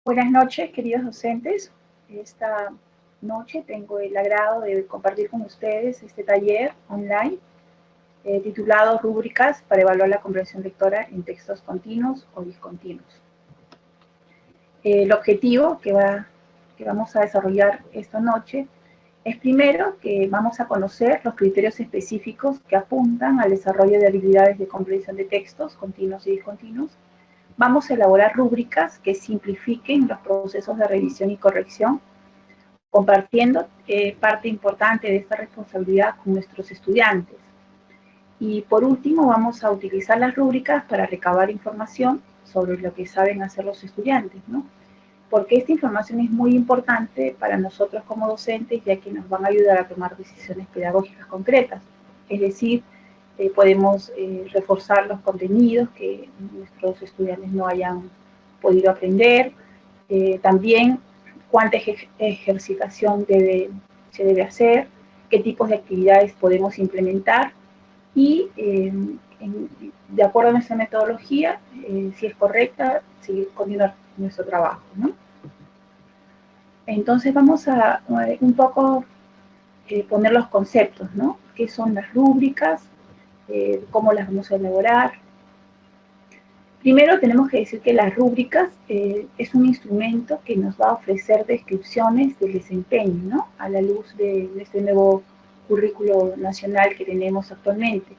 Buenas noches, queridos docentes. Esta noche tengo el agrado de compartir con ustedes este taller online titulado Rúbricas para evaluar la comprensión lectora en textos continuos o discontinuos. El objetivo que vamos a desarrollar esta noche es primero que vamos a conocer los criterios específicos que apuntan al desarrollo de habilidades de comprensión de textos continuos y discontinuos. Vamos a elaborar rúbricas que simplifiquen los procesos de revisión y corrección, compartiendo parte importante de esta responsabilidad con nuestros estudiantes. Y por último, vamos a utilizar las rúbricas para recabar información sobre lo que saben hacer los estudiantes, ¿no? Porque esta información es muy importante para nosotros como docentes, ya que nos van a ayudar a tomar decisiones pedagógicas concretas. Es decir, podemos reforzar los contenidos que nuestros estudiantes no hayan podido aprender, también cuánta ejercitación se debe hacer, qué tipos de actividades podemos implementar y de acuerdo a nuestra metodología, si es correcta, continuar nuestro trabajo, ¿no? Entonces vamos a un poco poner los conceptos, ¿no? ¿Qué son las rúbricas? ¿Cómo las vamos a elaborar? Primero tenemos que decir que las rúbricas es un instrumento que nos va a ofrecer descripciones del desempeño, ¿no? A la luz de este nuevo currículo nacional que tenemos actualmente.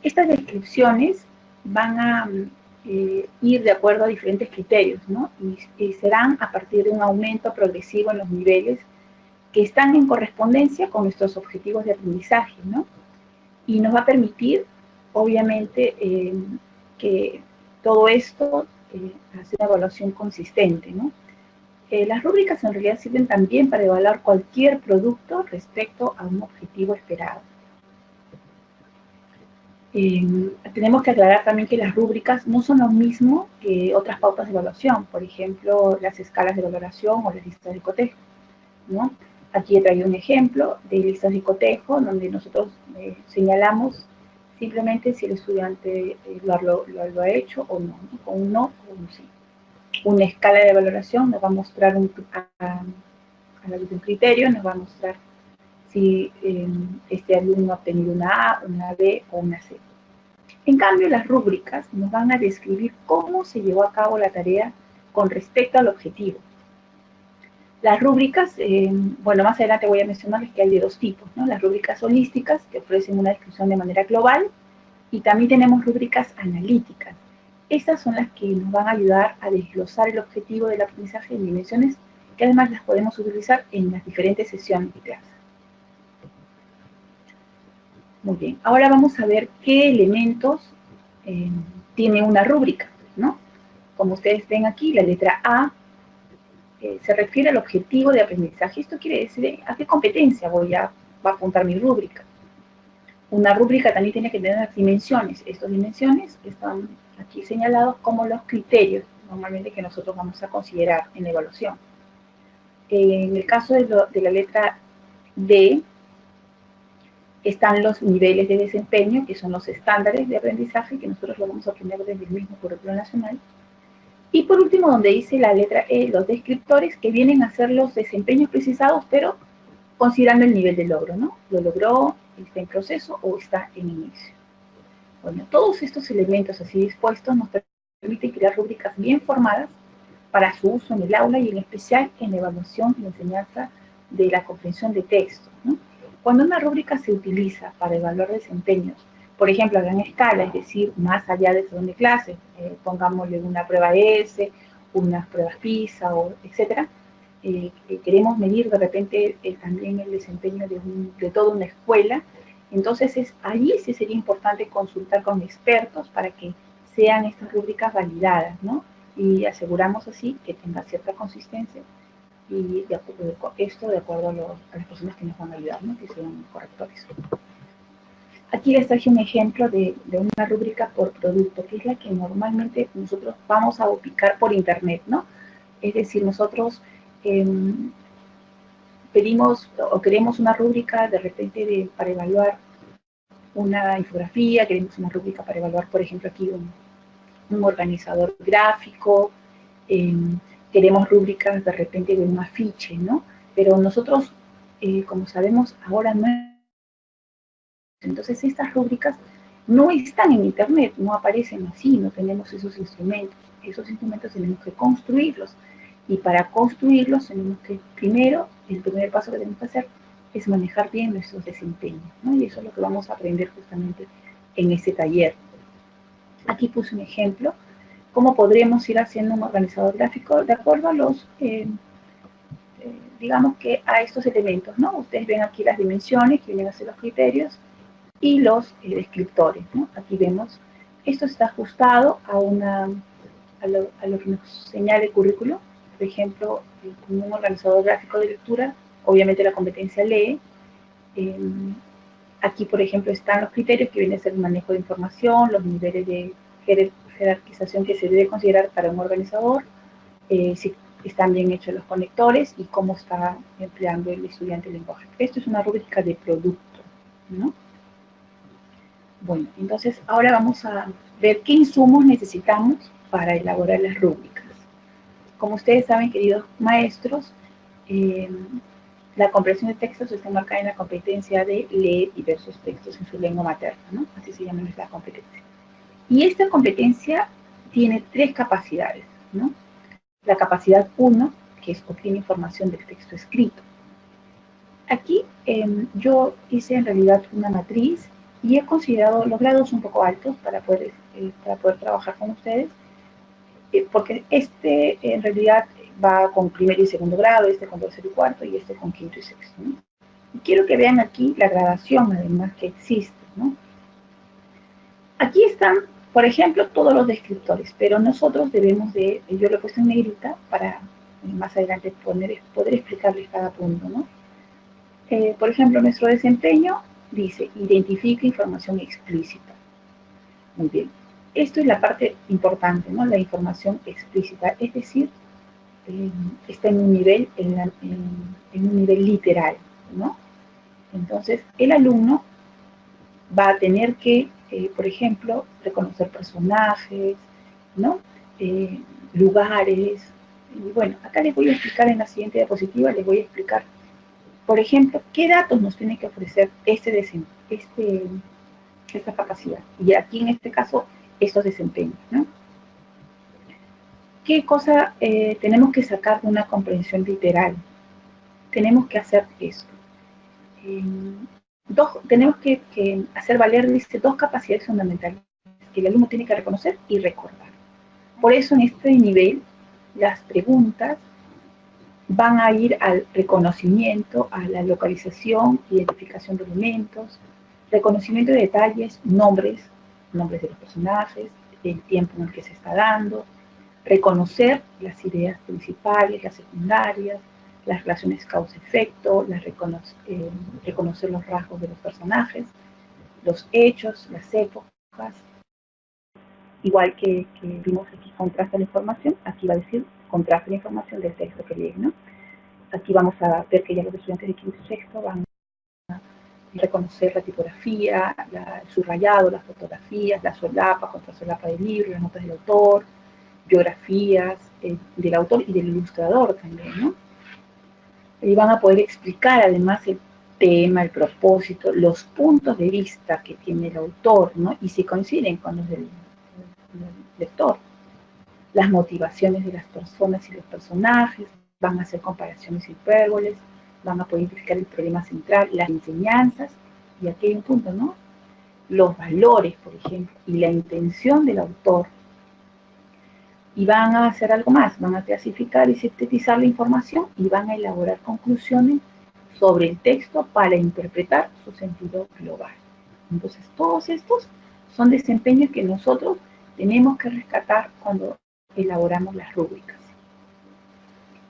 Estas descripciones van a ir de acuerdo a diferentes criterios, ¿no? Y serán a partir de un aumento progresivo en los niveles que están en correspondencia con nuestros objetivos de aprendizaje, ¿no? Y nos va a permitir, obviamente, que todo esto hace una evaluación consistente, ¿no? Las rúbricas en realidad sirven también para evaluar cualquier producto respecto a un objetivo esperado. Tenemos que aclarar también que las rúbricas no son lo mismo que otras pautas de evaluación, por ejemplo, las escalas de valoración o las listas de cotejo, ¿no? Aquí he traído un ejemplo de listas de cotejo donde nosotros señalamos simplemente si el estudiante lo ha hecho o no, ¿no? Con un no o un sí. Una escala de valoración nos va a mostrar a la luz de un criterio, nos va a mostrar si este alumno ha obtenido una A, una B o una C. En cambio, las rúbricas nos van a describir cómo se llevó a cabo la tarea con respecto al objetivo. Las rúbricas, bueno, más adelante voy a mencionarles que hay de dos tipos, ¿no? Las rúbricas holísticas, que ofrecen una descripción de manera global, y también tenemos rúbricas analíticas. Estas son las que nos van a ayudar a desglosar el objetivo del aprendizaje en dimensiones, que además las podemos utilizar en las diferentes sesiones de clase. Muy bien, ahora vamos a ver qué elementos tiene una rúbrica, ¿no? Como ustedes ven aquí, la letra A se refiere al objetivo de aprendizaje. Esto quiere decir a qué competencia va a apuntar mi rúbrica. Una rúbrica también tiene que tener dimensiones. Estas dimensiones están aquí señalados como los criterios, normalmente que nosotros vamos a considerar en la evaluación. En el caso de la letra D, están los niveles de desempeño, que son los estándares de aprendizaje, que nosotros lo vamos a aprender desde el mismo currículo nacional. Y por último, donde dice la letra E, los descriptores, que vienen a ser los desempeños precisados, pero considerando el nivel de logro, ¿no? Lo logró, está en proceso o está en inicio. Bueno, todos estos elementos así dispuestos nos permiten crear rúbricas bien formadas para su uso en el aula y en especial en la evaluación y enseñanza de la comprensión de textos, ¿no? Cuando una rúbrica se utiliza para evaluar desempeños, por ejemplo, a gran escala, es decir, más allá del salón de clase, pongámosle una prueba ES, unas pruebas PISA, etc., queremos medir de repente también el desempeño de toda una escuela, entonces allí sí sería importante consultar con expertos para que sean estas rúbricas validadas, ¿no? Y aseguramos así que tenga cierta consistencia y esto de acuerdo a las personas que nos van a ayudar, ¿no? Que sean correctores. Aquí les traje un ejemplo de una rúbrica por producto, que es la que normalmente nosotros vamos a ubicar por internet, ¿no? Es decir, nosotros pedimos o queremos una rúbrica de repente para evaluar una infografía, queremos una rúbrica para evaluar, por ejemplo, aquí un organizador gráfico, queremos rúbricas de repente de un afiche, ¿no? Pero nosotros, como sabemos, ahora no. Entonces estas rúbricas no están en internet, no aparecen así, no tenemos esos instrumentos. Esos instrumentos tenemos que construirlos. Y para construirlos tenemos que, primero, el primer paso que tenemos que hacer es manejar bien nuestros desempeños, ¿no? Y eso es lo que vamos a aprender justamente en este taller. Aquí puse un ejemplo, cómo podremos ir haciendo un organizador gráfico de acuerdo a los, digamos que a estos elementos, ¿no? Ustedes ven aquí las dimensiones que vienen a ser los criterios y los descriptores, ¿no? Aquí vemos, esto está ajustado a lo que nos señala el currículo. Por ejemplo, con un organizador gráfico de lectura, obviamente la competencia lee. Aquí, por ejemplo, están los criterios que vienen a ser el manejo de información, los niveles de jerarquización que se debe considerar para un organizador, si están bien hechos los conectores y cómo está empleando el estudiante el lenguaje. Esto es una rúbrica de producto, ¿no? Bueno, entonces ahora vamos a ver qué insumos necesitamos para elaborar las rúbricas. Como ustedes saben, queridos maestros, la comprensión de textos está enmarcada en la competencia de leer diversos textos en su lengua materna, ¿no? Así se llama nuestra competencia. Y esta competencia tiene 3 capacidades, ¿no? La capacidad 1, que es obtener información del texto escrito. Aquí yo hice en realidad una matriz y he considerado los grados un poco altos para poder trabajar con ustedes, porque este en realidad va con primer y segundo grado, este con tercero y cuarto y este con quinto y sexto, ¿no? Y quiero que vean aquí la gradación además que existe, ¿no? Aquí están, por ejemplo, todos los descriptores, pero nosotros debemos de, yo lo he puesto en negrita para más adelante poder explicarles cada punto, ¿no? Por ejemplo, nuestro desempeño dice, identifica información explícita. Muy bien. Esto es la parte importante, ¿no? La información explícita, es decir, está en un nivel, en un nivel literal, ¿no? Entonces, el alumno va a tener que, por ejemplo, reconocer personajes, ¿no? Lugares. Y bueno, acá les voy a explicar en la siguiente diapositiva, les voy a explicar, por ejemplo, qué datos nos tiene que ofrecer esta capacidad. Y aquí en este caso, estos desempeños, ¿no? ¿Qué cosa tenemos que sacar de una comprensión literal? Tenemos que hacer esto. Tenemos que hacer valer, dice, 2 capacidades fundamentales que el alumno tiene que reconocer y recordar. Por eso en este nivel, las preguntas van a ir al reconocimiento, a la localización, identificación de elementos, reconocimiento de detalles, nombres de los personajes, el tiempo en el que se está dando, reconocer las ideas principales, las secundarias, las relaciones causa-efecto, reconocer los rasgos de los personajes, los hechos, las épocas. Igual que vimos aquí, contrasta la información, aquí va a decir contrasta la información del texto que leen, ¿no? Aquí vamos a ver que ya los estudiantes de quinto y sexto van a reconocer la tipografía, el subrayado, las fotografías, la solapa, contrasolapa del libro, las notas del autor, biografías del autor y del ilustrador también, ¿no? Y van a poder explicar además el tema, el propósito, los puntos de vista que tiene el autor, ¿no? Y si coinciden con los del lector. Las motivaciones de las personas y los personajes, van a hacer comparaciones hipérboles, van a poder identificar el problema central, las enseñanzas, y aquí hay un punto, ¿no? Los valores, por ejemplo, y la intención del autor. Y van a hacer algo más, van a clasificar y sintetizar la información y van a elaborar conclusiones sobre el texto para interpretar su sentido global. Entonces, todos estos son desempeños que nosotros tenemos que rescatar cuando elaboramos las rúbricas.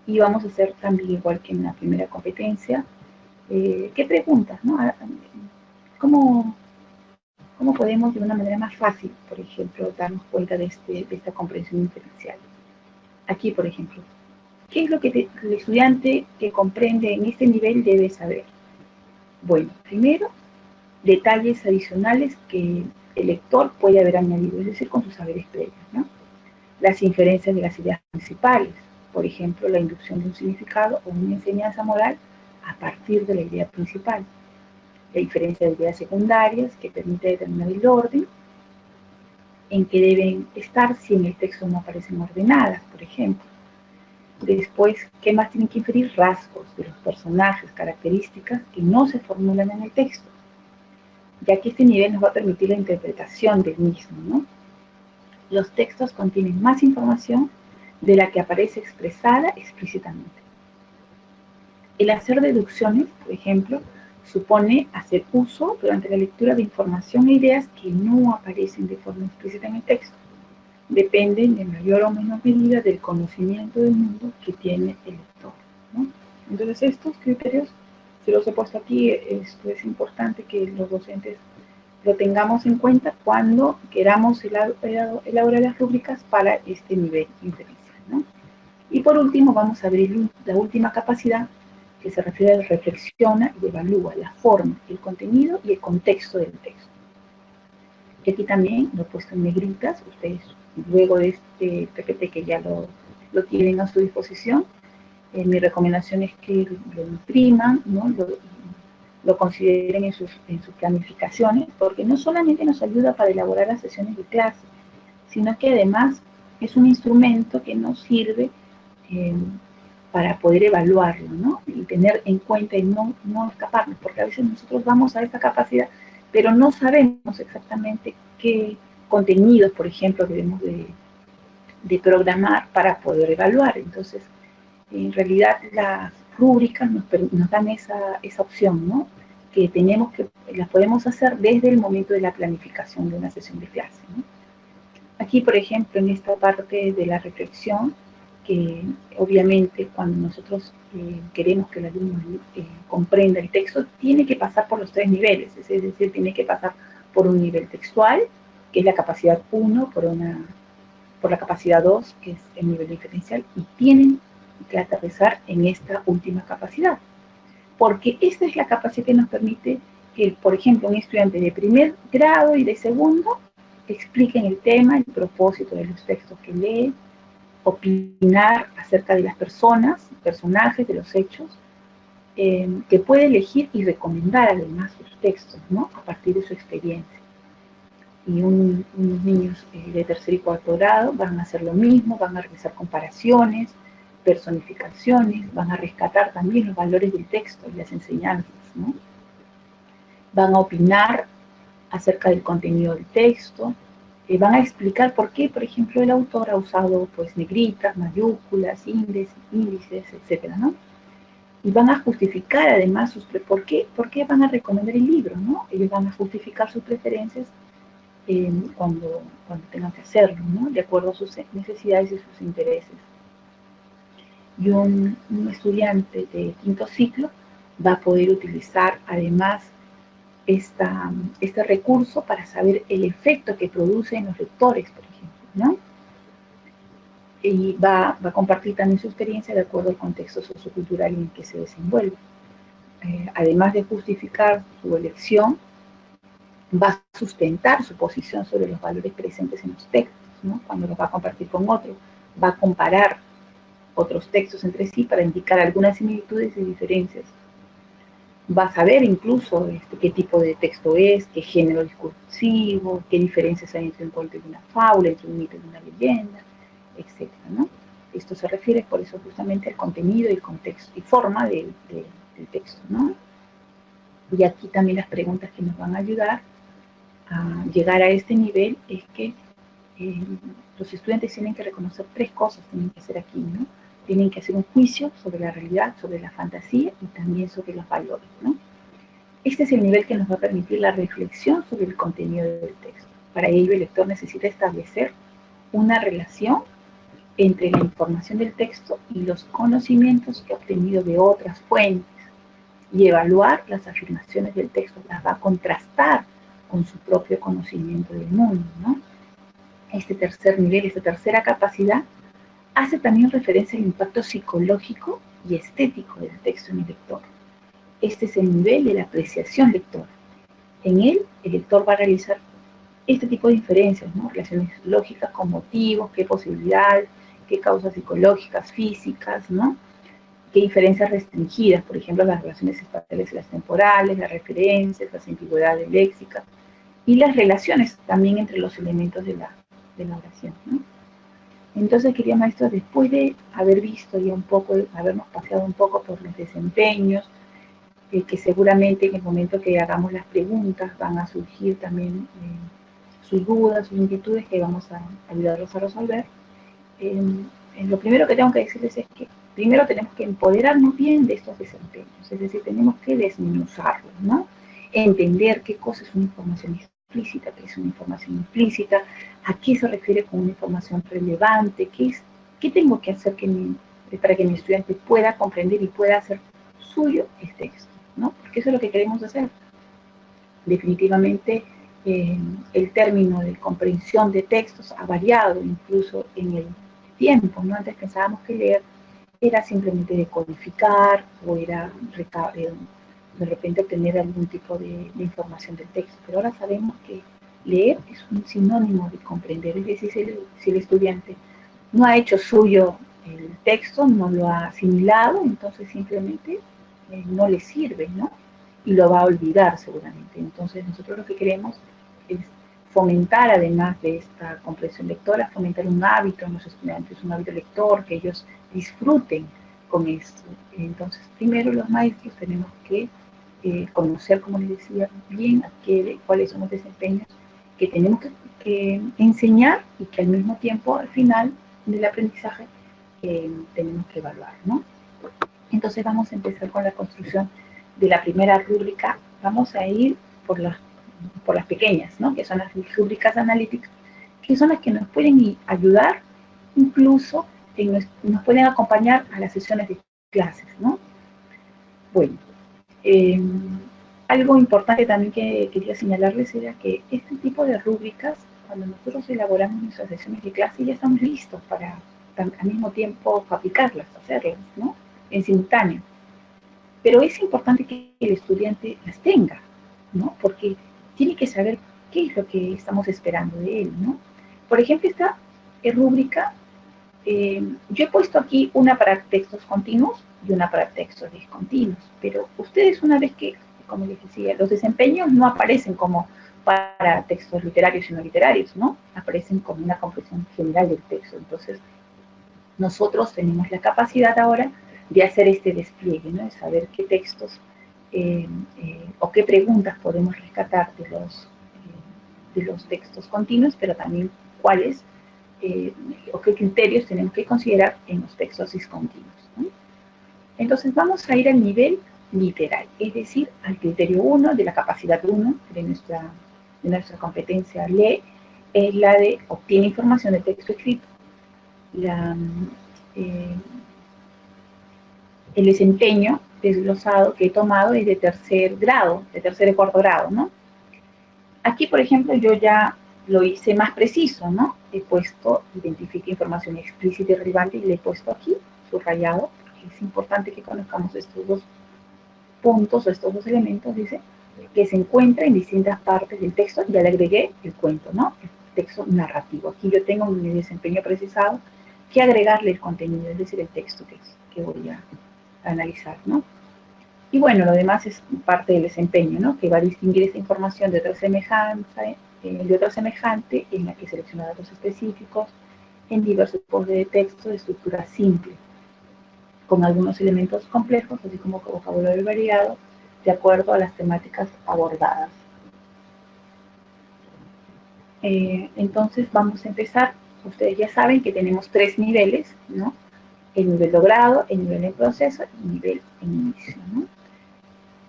Y vamos a hacer también, igual que en la primera competencia, ¿qué preguntas, no? ¿Cómo podemos de una manera más fácil, por ejemplo, darnos cuenta de esta comprensión diferencial? Aquí, por ejemplo, ¿qué es lo que el estudiante que comprende en este nivel debe saber? Bueno, primero, detalles adicionales que el lector puede haber añadido, es decir, con sus saberes previos, ¿no? las inferencias de las ideas principales, por ejemplo, la inducción de un significado o una enseñanza moral a partir de la idea principal, la inferencia de ideas secundarias que permite determinar el orden en que deben estar si en el texto no aparecen ordenadas, por ejemplo. Después, ¿qué más tienen que inferir? Rasgos de los personajes, características que no se formulan en el texto, ya que este nivel nos va a permitir la interpretación del mismo, ¿no? Los textos contienen más información de la que aparece expresada explícitamente. El hacer deducciones, por ejemplo, supone hacer uso durante la lectura de información e ideas que no aparecen de forma explícita en el texto. Dependen en mayor o menor medida del conocimiento del mundo que tiene el lector, ¿no? Entonces estos criterios, se los he puesto aquí, esto es importante que los docentes lo tengamos en cuenta cuando queramos elaborar las rúbricas para este nivel inferencial, ¿no? Y por último vamos a ver la última capacidad, que se refiere a reflexiona y evalúa la forma, el contenido y el contexto del texto. Y aquí también lo he puesto en negritas, ustedes luego de este PPT que ya lo tienen a su disposición, mi recomendación es que lo impriman, ¿no? Lo consideren en sus planificaciones, porque no solamente nos ayuda para elaborar las sesiones de clase, sino que además es un instrumento que nos sirve para poder evaluarlo, ¿no? Y tener en cuenta y no escaparnos, porque a veces nosotros vamos a esta capacidad, pero no sabemos exactamente qué contenidos, por ejemplo, debemos de programar para poder evaluar. Entonces, en realidad las rúbricas nos dan esa opción, ¿no? Que las podemos hacer desde el momento de la planificación de una sesión de clase, ¿no? Aquí, por ejemplo, en esta parte de la reflexión, que obviamente cuando nosotros queremos que el alumno comprenda el texto, tiene que pasar por los 3 niveles, es decir, tiene que pasar por un nivel textual, que es la capacidad 1, por la capacidad 2, que es el nivel diferencial, y tienen que aterrizar en esta última capacidad, porque esta es la capacidad que nos permite que, por ejemplo, un estudiante de primer grado y de segundo expliquen el tema, el propósito de los textos que lee, opinar acerca de las personas, personajes, de los hechos, que puede elegir y recomendar además sus textos, ¿no? A partir de su experiencia. Y unos niños de tercer y cuarto grado van a hacer lo mismo, van a realizar comparaciones, personificaciones, van a rescatar también los valores del texto y las enseñanzas, ¿no? Van a opinar acerca del contenido del texto, van a explicar por qué, por ejemplo, el autor ha usado pues negritas, mayúsculas, índices, etcétera, ¿no? Y van a justificar además por qué van a recomendar el libro, ¿no? Ellos van a justificar sus preferencias cuando tengan que hacerlo, ¿no? De acuerdo a sus necesidades y sus intereses. Y un estudiante de quinto ciclo va a poder utilizar además este recurso para saber el efecto que produce en los lectores, por ejemplo, ¿no? Y va a compartir también su experiencia de acuerdo al contexto sociocultural en el que se desenvuelve. Además de justificar su elección, va a sustentar su posición sobre los valores presentes en los textos, ¿no? Cuando los va a compartir con otro, va a comparar otros textos entre sí para indicar algunas similitudes y diferencias. Va a saber incluso qué tipo de texto es, qué género discursivo, qué diferencias hay entre un cuento y una fábula, entre un mito y una leyenda, etc., ¿no? Esto se refiere por eso justamente al contenido y contexto y forma del texto, ¿no? Y aquí también las preguntas que nos van a ayudar a llegar a este nivel es que los estudiantes tienen que reconocer 3 cosas, tienen que hacer aquí, ¿no? Tienen que hacer un juicio sobre la realidad, sobre la fantasía y también sobre los valores, ¿no? Este es el nivel que nos va a permitir la reflexión sobre el contenido del texto. Para ello, el lector necesita establecer una relación entre la información del texto y los conocimientos que ha obtenido de otras fuentes y evaluar las afirmaciones del texto, las va a contrastar con su propio conocimiento del mundo, ¿no? Este tercer nivel, esta tercera capacidad, hace también referencia al impacto psicológico y estético del texto en el lector. Este es el nivel de la apreciación lectora. En él, el lector va a realizar este tipo de inferencias, ¿no? Relaciones lógicas con motivos, qué posibilidades, qué causas psicológicas, físicas, ¿no? Qué inferencias restringidas, por ejemplo, las relaciones espaciales y las temporales, las referencias, las ambigüedades léxicas y las relaciones también entre los elementos de la oración, ¿no? Entonces, quería maestro, después de haber visto ya un poco, habernos paseado un poco por los desempeños, que seguramente en el momento que hagamos las preguntas van a surgir también sus dudas, sus inquietudes que vamos a ayudarlos a resolver. Lo primero que tengo que decirles es que primero tenemos que empoderarnos bien de estos desempeños, es decir, tenemos que desmenuzarlos, ¿no? Entender qué cosa es una información explícita, qué es una información implícita, a qué se refiere con una información relevante, qué tengo que hacer para que mi estudiante pueda comprender y pueda hacer suyo el texto, ¿no? Porque eso es lo que queremos hacer. Definitivamente el término de comprensión de textos ha variado incluso en el tiempo, ¿no? Antes pensábamos que leer era simplemente decodificar o era de repente obtener algún tipo de información del texto, pero ahora sabemos que leer es un sinónimo de comprender, es decir, si el estudiante no ha hecho suyo el texto, no lo ha asimilado, entonces simplemente no le sirve, ¿no? Y lo va a olvidar seguramente. Entonces nosotros lo que queremos es fomentar, además de esta comprensión lectora, fomentar un hábito en los estudiantes, un hábito lector, que ellos disfruten con esto. Entonces, primero los maestros tenemos que conocer, como les decía, bien cuáles son los desempeños que tenemos que enseñar y que al mismo tiempo, al final del aprendizaje, tenemos que evaluar, ¿no? Entonces vamos a empezar con la construcción de la primera rúbrica. Vamos a ir por las pequeñas, ¿no? Que son las rúbricas analíticas, que son las que nos pueden ayudar, incluso nos pueden acompañar a las sesiones de clases, ¿no? Bueno, algo importante también que quería señalarles era que este tipo de rúbricas, cuando nosotros elaboramos nuestras sesiones de clase, ya estamos listos para al mismo tiempo aplicarlas, hacerlas, ¿no? En simultáneo. Pero es importante que el estudiante las tenga, ¿no? Porque tiene que saber qué es lo que estamos esperando de él, ¿no? Por ejemplo, esta rúbrica, yo he puesto aquí una para textos continuos y una para textos discontinuos, pero ustedes una vez que, como les decía, los desempeños no aparecen como para textos literarios y no literarios, ¿no? Aparecen como una comprensión general del texto. Entonces, nosotros tenemos la capacidad ahora de hacer este despliegue, ¿no? De saber qué textos o qué preguntas podemos rescatar de los textos continuos, pero también cuáles o qué criterios tenemos que considerar en los textos discontinuos, ¿no? Entonces vamos a ir al nivel literal, es decir, al criterio 1 de la capacidad 1 de nuestra competencia lee, es la de obtiene información de texto escrito. El desempeño desglosado que he tomado es de tercer grado, de tercer y cuarto grado, ¿no? Aquí, por ejemplo, yo ya lo hice más preciso, ¿no? He puesto, identifica información explícita y relevante y le he puesto aquí, subrayado, porque es importante que conozcamos estos dos puntos o estos dos elementos, dice, que se encuentra en distintas partes del texto. Ya le agregué el cuento, ¿no? El texto narrativo. Aquí yo tengo mi desempeño precisado que agregarle el contenido, es decir, el texto que voy a analizar, ¿no? Y bueno, lo demás es parte del desempeño, ¿no? Que va a distinguir esta información de otra semejante en la que selecciona datos específicos en diversos tipos de texto de estructura simple, con algunos elementos complejos, así como vocabulario variado, de acuerdo a las temáticas abordadas. Entonces vamos a empezar. Ustedes ya saben que tenemos 3 niveles, ¿no? El nivel logrado, el nivel en proceso y el nivel en inicio, ¿no?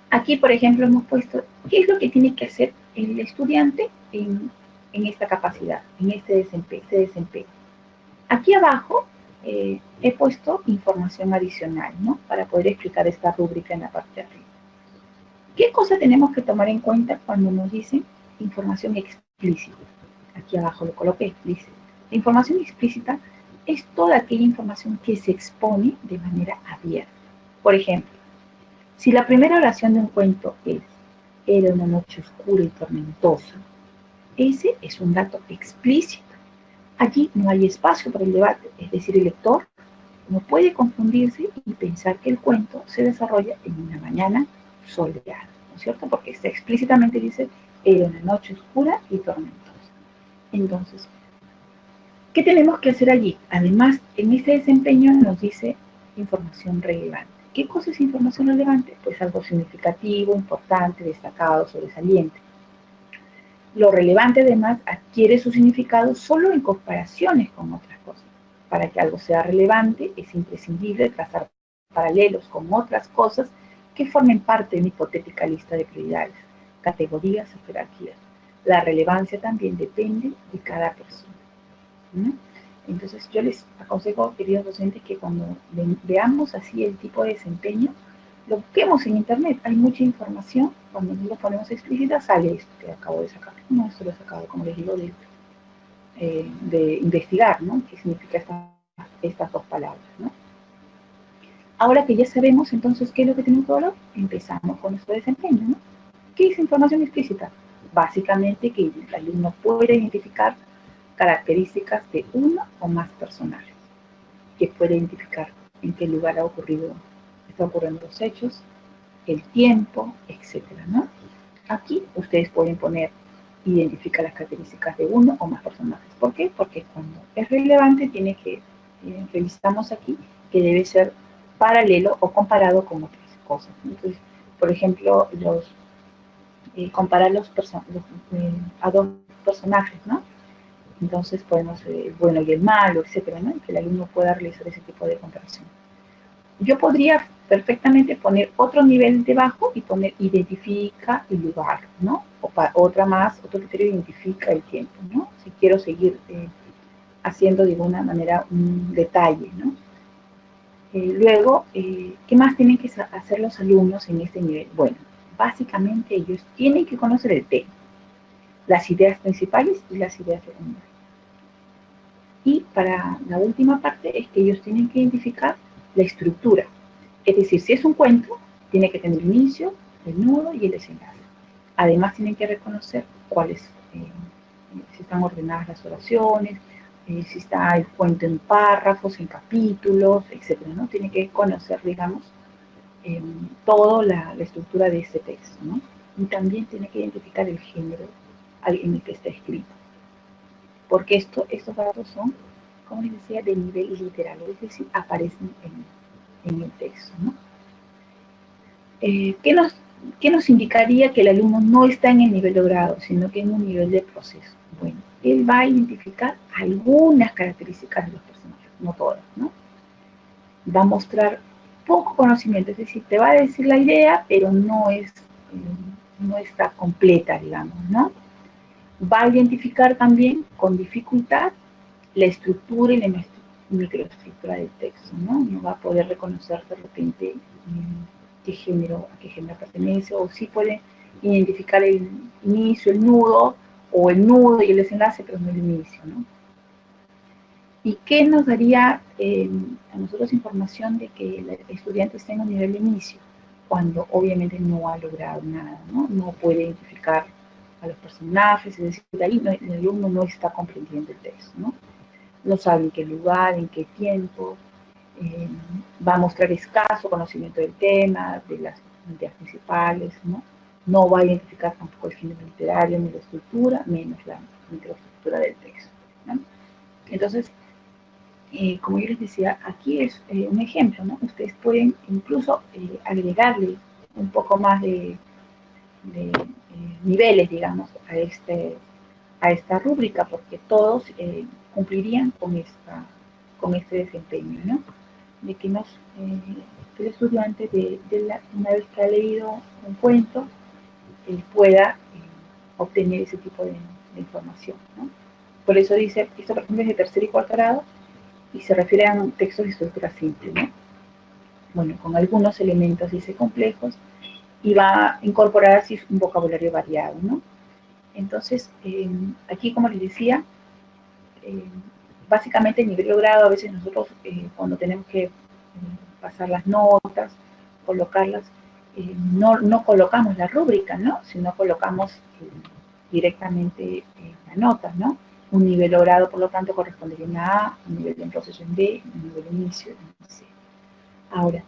Aquí, por ejemplo, hemos puesto qué es lo que tiene que hacer el estudiante en esta capacidad, en este desempeño. Aquí abajo he puesto información adicional, ¿no? Para poder explicar esta rúbrica en la parte de arriba. ¿Qué cosa tenemos que tomar en cuenta cuando nos dicen información explícita? Aquí abajo lo coloqué, dice, la información explícita es toda aquella información que se expone de manera abierta. Por ejemplo, si la primera oración de un cuento es, era una noche oscura y tormentosa, Ese es un dato explícito. Allí no hay espacio para el debate, es decir, el lector no puede confundirse y pensar que el cuento se desarrolla en una mañana soleada, ¿no es cierto? Porque explícitamente dice, era una noche oscura y tormentosa. Entonces, ¿qué tenemos que hacer allí? Además, en este desempeño nos dice información relevante. ¿Qué cosa es información relevante? Pues algo significativo, importante, destacado, sobresaliente. Lo relevante además adquiere su significado solo en comparaciones con otras cosas. Para que algo sea relevante es imprescindible trazar paralelos con otras cosas que formen parte de una hipotética lista de prioridades, categorías o jerarquías. La relevancia también depende de cada persona, ¿no? Entonces yo les aconsejo, queridos docentes, que cuando veamos así el tipo de desempeño, lo busquemos en internet, hay mucha información, cuando nos lo ponemos explícita sale esto que acabo de sacar. No, esto lo he sacado, como les digo, de investigar, ¿no? ¿Qué significa estas dos palabras, ¿no? Ahora que ya sabemos entonces qué es lo que tenemos que hablar, empezamos con nuestro desempeño, ¿no? ¿Qué es información explícita? Básicamente que el alumno puede identificar características de uno o más personajes, que puede identificar en qué lugar están ocurriendo los hechos, el tiempo, etcétera, ¿no? Aquí ustedes pueden poner, identificar las características de uno o más personajes. ¿Por qué? Porque cuando es relevante tiene que, revisamos aquí, que debe ser paralelo o comparado con otras cosas. Entonces, por ejemplo, comparar a dos personajes, ¿no? Entonces podemos, el bueno y el malo, etcétera, ¿no? Y que el alumno pueda realizar ese tipo de comparación. Yo podría perfectamente poner otro nivel debajo y poner identifica el lugar, ¿no? Otro criterio identifica el tiempo, ¿no? Si quiero seguir haciendo de alguna manera un detalle, ¿no? Luego, ¿qué más tienen que hacer los alumnos en este nivel? Bueno, básicamente ellos tienen que conocer el tema, las ideas principales y las ideas secundarias. Y para la última parte es que ellos tienen que identificar la estructura. Es decir, si es un cuento, tiene que tener el inicio, el nudo y el desenlace. Además, tienen que reconocer si están ordenadas las oraciones, si está el cuento en párrafos, en capítulos, etc., ¿no? Tienen que conocer, digamos, toda la estructura de este texto, ¿no? Y también tiene que identificar el género en el que está escrito. Porque estos datos son, como les decía, de nivel literario, es decir, aparecen en el texto, ¿no? ¿Qué nos indicaría que el alumno no está en el nivel logrado, sino que en un nivel de proceso? Bueno, él va a identificar algunas características de los personajes, no todas, ¿no? Va a mostrar poco conocimiento, es decir, te va a decir la idea, pero no está completa, digamos, ¿no? Va a identificar también con dificultad la estructura y la microestructura del texto, ¿no? No va a poder reconocer de repente a qué género pertenece, o sí puede identificar el inicio, el nudo, o el nudo y el desenlace, pero no el inicio, ¿no? ¿Y qué nos daría a nosotros información de que el estudiante está en un nivel de inicio? Cuando obviamente no ha logrado nada, ¿no? No puede identificar a los personajes, es decir, ahí el alumno no está comprendiendo el texto, ¿no? No sabe en qué lugar, en qué tiempo, va a mostrar escaso conocimiento del tema, de las ideas principales, ¿no? No va a identificar tampoco el género literario ni la estructura, menos la microestructura del texto, ¿no? Entonces, como yo les decía, aquí es un ejemplo, ¿no? Ustedes pueden incluso agregarle un poco más de niveles, digamos, a esta rúbrica, porque todos cumplirían con este desempeño, ¿no? De que el estudiante, una vez que ha leído un cuento, pueda obtener ese tipo de información, ¿no? Por eso dice, esto por ejemplo es de tercer y cuarto grado, y se refiere a textos de estructura simple, ¿no? Bueno, con algunos elementos, dice, complejos, y va a incorporar así un vocabulario variado, ¿no? Entonces, aquí, como les decía, básicamente en nivel logrado, a veces nosotros cuando tenemos que pasar las notas, colocarlas, no colocamos la rúbrica, ¿no? Sino colocamos directamente la nota, ¿no? Un nivel logrado, por lo tanto, correspondería a una A, un nivel en proceso en B, un nivel de inicio en C. Ahora,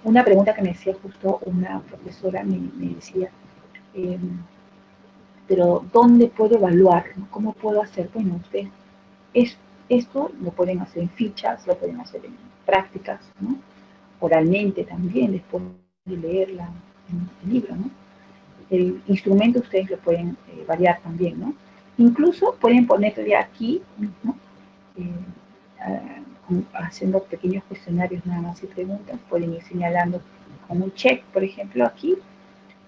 una pregunta que me decía justo una profesora, me decía, pero ¿dónde puedo evaluar? ¿Cómo puedo hacer? Bueno, ustedes esto lo pueden hacer en fichas, lo pueden hacer en prácticas, ¿no? Oralmente también, después de leerla en el libro, ¿no? El instrumento ustedes lo pueden variar también, ¿no? Incluso pueden ponerle aquí, ¿no? Haciendo pequeños cuestionarios nada más y preguntas, pueden ir señalando con un check, por ejemplo, aquí,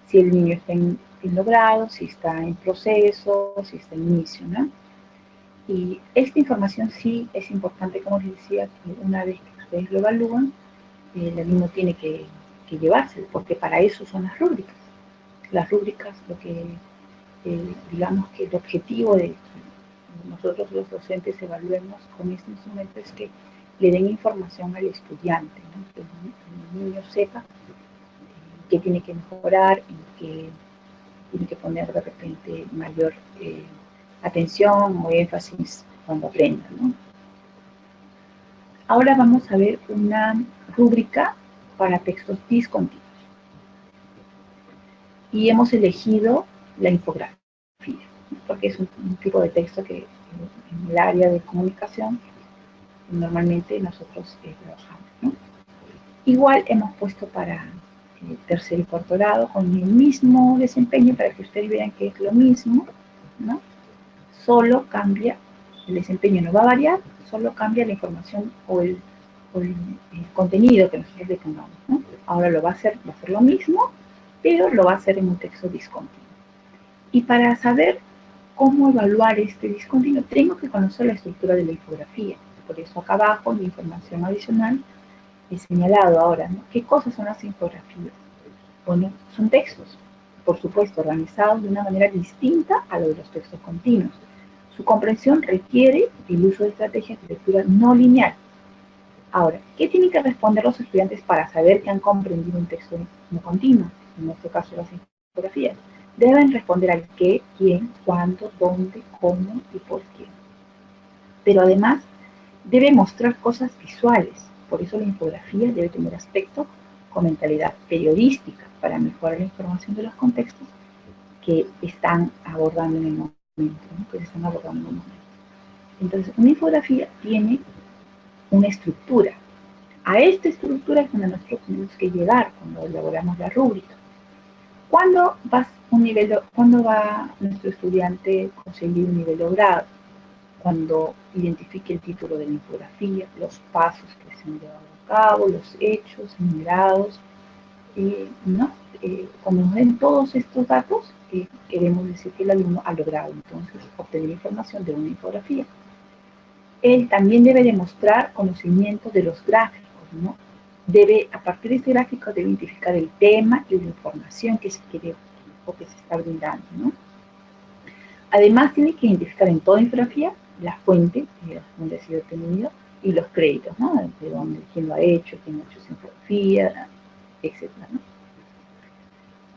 si el niño está en logrado, si está en proceso, si está en inicio, ¿no? Y esta información sí es importante, como les decía, que una vez que ustedes lo evalúan, el alumno tiene que llevárselo, porque para eso son las rúbricas. Las rúbricas, lo que, digamos que el objetivo de que nosotros los docentes evaluemos con este instrumento es que le den información al estudiante, ¿no? Que el niño sepa qué tiene que mejorar, en qué tiene que poner de repente mayor atención o énfasis cuando aprenda, ¿no? Ahora vamos a ver una rúbrica para textos discontinuos. Y hemos elegido la infografía, porque es un tipo de texto que en el área de comunicación normalmente nosotros trabajamos, ¿no? Igual hemos puesto para tercer y cuarto grado con el mismo desempeño para que ustedes vean que es lo mismo, ¿no? Solo cambia, el desempeño no va a variar, solo cambia la información o el contenido que nosotros le pongamos, ¿no? Ahora va a hacer lo mismo, pero lo va a hacer en un texto discontinuo. Y para saber cómo evaluar este discontinuo, tengo que conocer la estructura de la infografía. Por eso acá abajo, en la información adicional, he señalado ahora, ¿no? ¿Qué cosas son las infografías? Bueno, son textos, por supuesto, organizados de una manera distinta a lo de los textos continuos. Su comprensión requiere el uso de estrategias de lectura no lineal. Ahora, ¿qué tienen que responder los estudiantes para saber que han comprendido un texto no continuo? En este caso, las infografías. Deben responder al qué, quién, cuándo, dónde, cómo y por qué. Pero además, debe mostrar cosas visuales. Por eso la infografía debe tener aspecto con mentalidad periodística para mejorar la información de los contextos que están abordando en el momento, ¿no? Que se están abordando en el momento. Entonces, una infografía tiene una estructura. A esta estructura es donde nosotros tenemos que llegar cuando elaboramos la rúbrica. ¿Cuándo va nuestro estudiante a conseguir un nivel logrado? Cuando identifique el título de la infografía, los pasos que se han llevado a cabo, los hechos enumerados, ¿no? Cuando nos den todos estos datos, queremos decir que el alumno ha logrado entonces obtener información de una infografía. Él también debe demostrar conocimiento de los gráficos, ¿no? A partir de este gráfico, debe identificar el tema y la información que se quiere o que se está brindando, ¿no? Además, tiene que identificar en toda infografía la fuente de donde ha sido obtenido y los créditos, ¿no? De dónde, quién lo ha hecho, quién ha hecho esa infografía, etc., ¿no?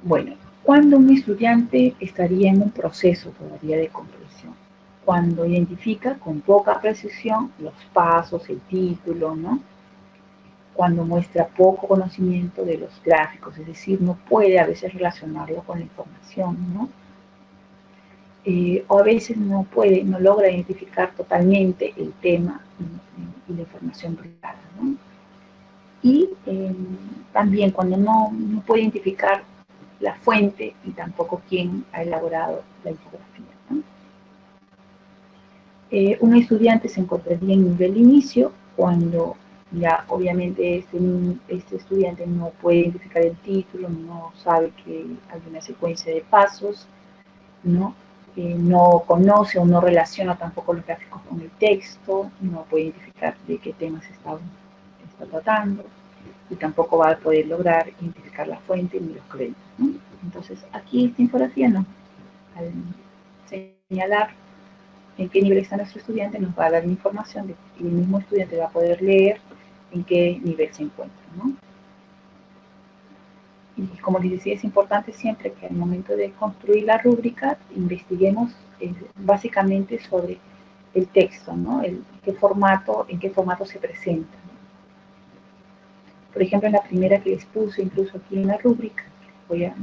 Bueno, cuando un estudiante estaría en un proceso todavía de comprensión, cuando identifica con poca precisión los pasos, el título, ¿no? Cuando muestra poco conocimiento de los gráficos, es decir, no puede a veces relacionarlo con la información, ¿no? O a veces no logra identificar totalmente el tema y la información brindada, ¿no? Y también cuando no puede identificar la fuente y tampoco quién ha elaborado la infografía, ¿no? Un estudiante se encontraría en nivel de inicio cuando ya obviamente este estudiante no puede identificar el título, no sabe que hay una secuencia de pasos, ¿no? No conoce o no relaciona tampoco los gráficos con el texto, no puede identificar de qué temas está tratando y tampoco va a poder lograr identificar la fuente ni los créditos, ¿no? Entonces aquí esta infografía al señalar en qué nivel está nuestro estudiante nos va a dar información de que el mismo estudiante va a poder leer en qué nivel se encuentra, ¿no? Y como les decía, es importante siempre que al momento de construir la rúbrica investiguemos básicamente sobre el texto, ¿no? En qué formato se presenta. Por ejemplo, en la primera que les puse, incluso aquí en la rúbrica, voy a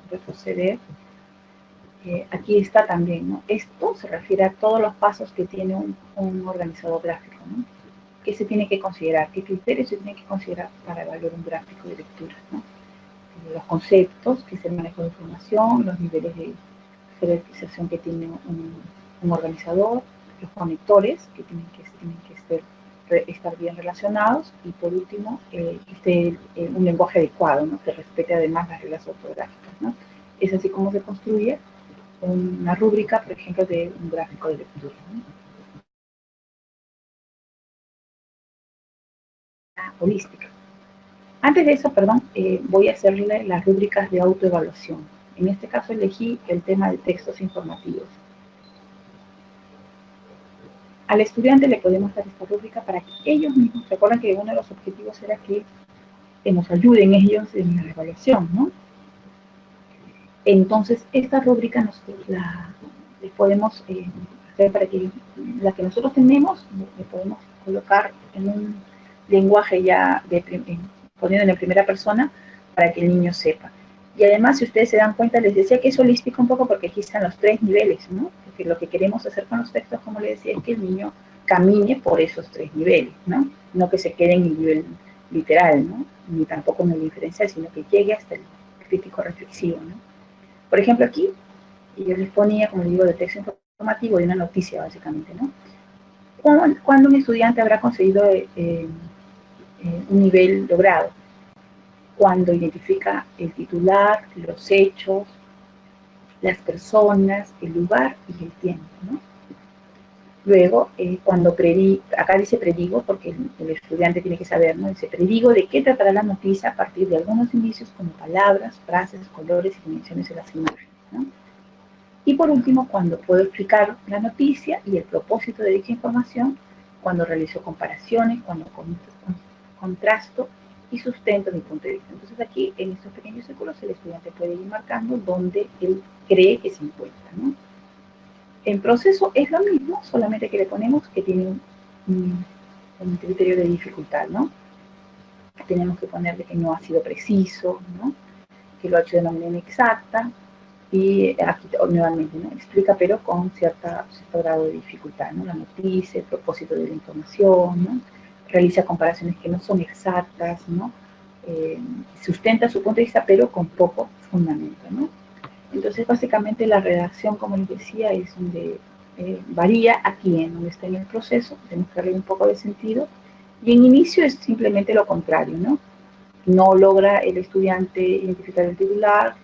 retroceder, aquí está también, ¿no? Esto se refiere a todos los pasos que tiene un organizador gráfico, ¿no? ¿Qué se tiene que considerar? ¿Qué criterios se tienen que considerar para evaluar un gráfico de lectura, ¿no? Los conceptos, que es el manejo de información, los niveles de jerarquización que tiene un organizador, los conectores, que tienen que estar bien relacionados, y por último, un lenguaje adecuado, ¿no? Que respete además las reglas ortográficas, ¿no? Es así como se construye una rúbrica, por ejemplo, de un gráfico de lectura, ¿no? Holística. Antes de eso, perdón, voy a hacerle las rúbricas de autoevaluación. En este caso elegí el tema de textos informativos. Al estudiante le podemos dar esta rúbrica para que ellos mismos, recuerden que uno de los objetivos era que nos ayuden ellos en la evaluación, ¿no? Entonces, esta rúbrica nosotros le podemos hacer para que la que nosotros tenemos, le podemos colocar en un lenguaje ya poniendo en primera persona para que el niño sepa. Y además, si ustedes se dan cuenta, les decía que es holístico un poco porque aquí están los 3 niveles, ¿no? Porque lo que queremos hacer con los textos, como les decía, es que el niño camine por esos 3 niveles, ¿no? No que se quede en el nivel literal, ¿no? Ni tampoco en el diferencial, sino que llegue hasta el crítico reflexivo, ¿no? Por ejemplo, aquí yo les ponía, como les digo, de texto informativo de una noticia, básicamente, ¿no? ¿Cuándo un estudiante habrá conseguido un nivel logrado? Cuando identifica el titular, los hechos, las personas, el lugar y el tiempo, ¿no? Luego, cuando acá dice predigo, porque el estudiante tiene que saber, ¿no? Dice predigo de qué tratará la noticia a partir de algunos indicios como palabras, frases, colores y dimensiones de las imágenes, ¿no? Y por último, cuando puedo explicar la noticia y el propósito de dicha información, cuando realizo comparaciones, cuando contrasto y sustento mi punto de vista. Entonces aquí, en estos pequeños círculos, el estudiante puede ir marcando donde él cree que se encuentra, ¿no? El proceso es lo mismo, solamente que le ponemos que tiene un criterio de dificultad, ¿no? Tenemos que ponerle que no ha sido preciso, ¿no? Que lo ha hecho de manera inexacta, y aquí nuevamente, ¿no? Explica, pero con cierto grado de dificultad, ¿no? La noticia, el propósito de la información, ¿no? Realiza comparaciones que no son exactas, ¿no? Sustenta su punto de vista, pero con poco fundamento, ¿no? Entonces, básicamente, la redacción, como les decía, es donde varía aquí en donde está en el proceso, tenemos que darle un poco de sentido, y en inicio es simplemente lo contrario, ¿no? No logra el estudiante identificar el titular,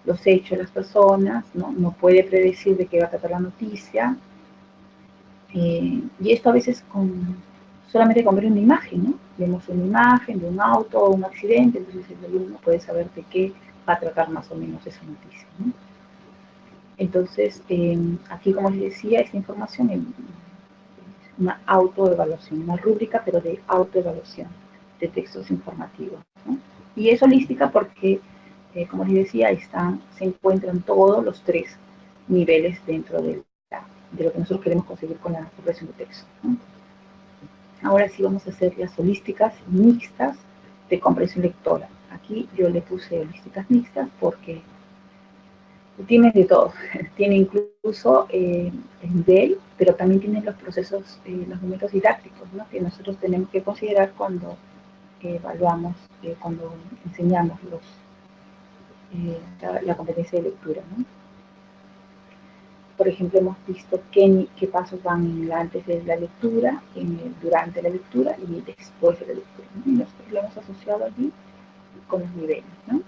los hechos, las personas, no puede predecir de qué va a tratar la noticia, y esto a veces solamente con ver una imagen, ¿no? Vemos una imagen de un auto o un accidente, entonces el alumno puede saber de qué va a tratar más o menos esa noticia, ¿no? Entonces, aquí, como les decía, esta información es una autoevaluación, una rúbrica, pero de autoevaluación de textos informativos, ¿no? Y es holística porque, como les decía, se encuentran todos los 3 niveles dentro de lo que nosotros queremos conseguir con la comprensión de texto, ¿no? Ahora sí vamos a hacer las holísticas mixtas de comprensión lectora. Aquí yo le puse holísticas mixtas porque tiene de todo. Tiene incluso el nivel, pero también tiene los procesos, los momentos didácticos, ¿no? Que nosotros tenemos que considerar cuando evaluamos, cuando enseñamos la competencia de lectura, ¿no? Por ejemplo, hemos visto qué pasos van en el antes de la lectura, durante la lectura y después de la lectura, ¿no? Y nosotros lo hemos asociado allí con los niveles, ¿no?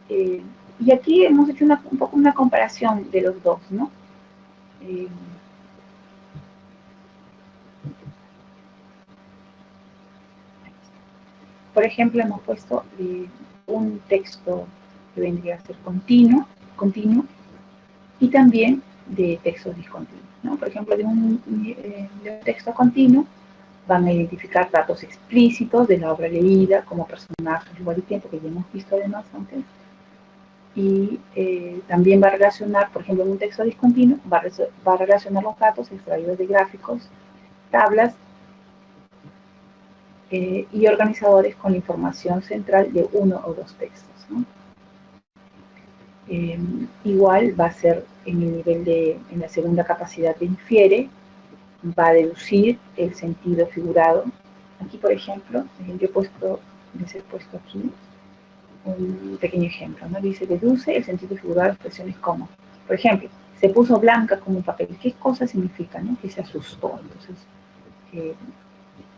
Y aquí hemos hecho un poco una comparación de los dos, ¿no? Por ejemplo, hemos puesto un texto que vendría a ser continuo, y también de textos discontinuos, ¿no? Por ejemplo, de un texto continuo, van a identificar datos explícitos de la obra leída, como personajes, lugar y tiempo, que ya hemos visto además antes. Y también va a relacionar, por ejemplo, en un texto discontinuo, va a relacionar los datos extraídos de gráficos, tablas y organizadores con la información central de uno o dos textos, ¿no? Igual va a ser en el nivel en la segunda capacidad de infiere, va a deducir el sentido figurado. Aquí, por ejemplo, yo les he puesto aquí un pequeño ejemplo, ¿no? Dice, deduce el sentido figurado de expresiones como, por ejemplo, se puso blanca como un papel. ¿Qué cosa significa, no? Que se asustó. Entonces,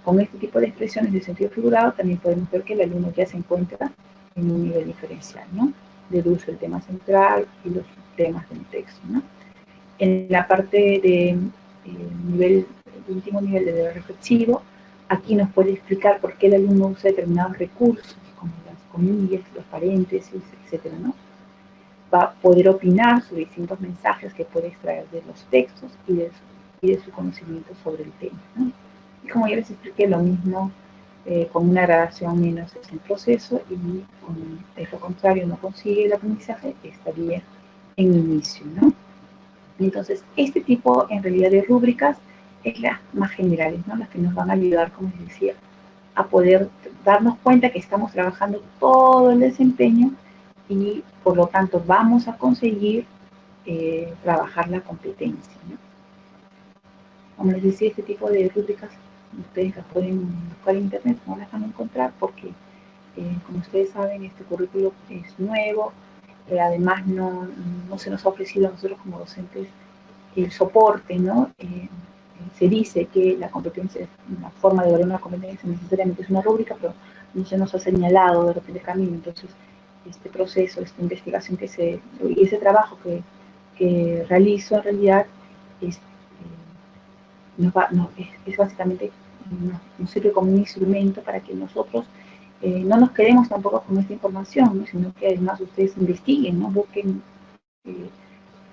con este tipo de expresiones de sentido figurado también podemos ver que el alumno ya se encuentra en un nivel diferencial, ¿no? Deduce el tema central y los temas del texto, ¿no? En la parte de el último nivel de reflexivo, aquí nos puede explicar por qué el alumno usa determinados recursos, como las comillas, los paréntesis, etcétera, ¿no? Va a poder opinar sobre distintos mensajes que puede extraer de los textos y de su conocimiento sobre el tema, ¿no? Y como ya les expliqué, lo mismo con una gradación menos es el proceso y con lo contrario no consigue el aprendizaje, estaría en inicio, ¿no? Entonces, este tipo en realidad de rúbricas es las más generales, ¿no? Las que nos van a ayudar, como les decía, a poder darnos cuenta que estamos trabajando todo el desempeño y por lo tanto vamos a conseguir trabajar la competencia, ¿no? Como les decía, este tipo de rúbricas ustedes las pueden buscar en internet, no las van a encontrar porque, como ustedes saben, este currículo es nuevo, además no se nos ha ofrecido a nosotros como docentes el soporte, ¿no? Se dice que la competencia, la forma de evaluar una competencia necesariamente es una rúbrica, pero no se nos ha señalado de repente el camino. Entonces, este proceso, esta investigación y ese trabajo que realizo en realidad es, es básicamente, nos sirve como un instrumento para que nosotros no nos quedemos tampoco con esta información, ¿no? Sino que además ustedes investiguen, ¿no? Busquen,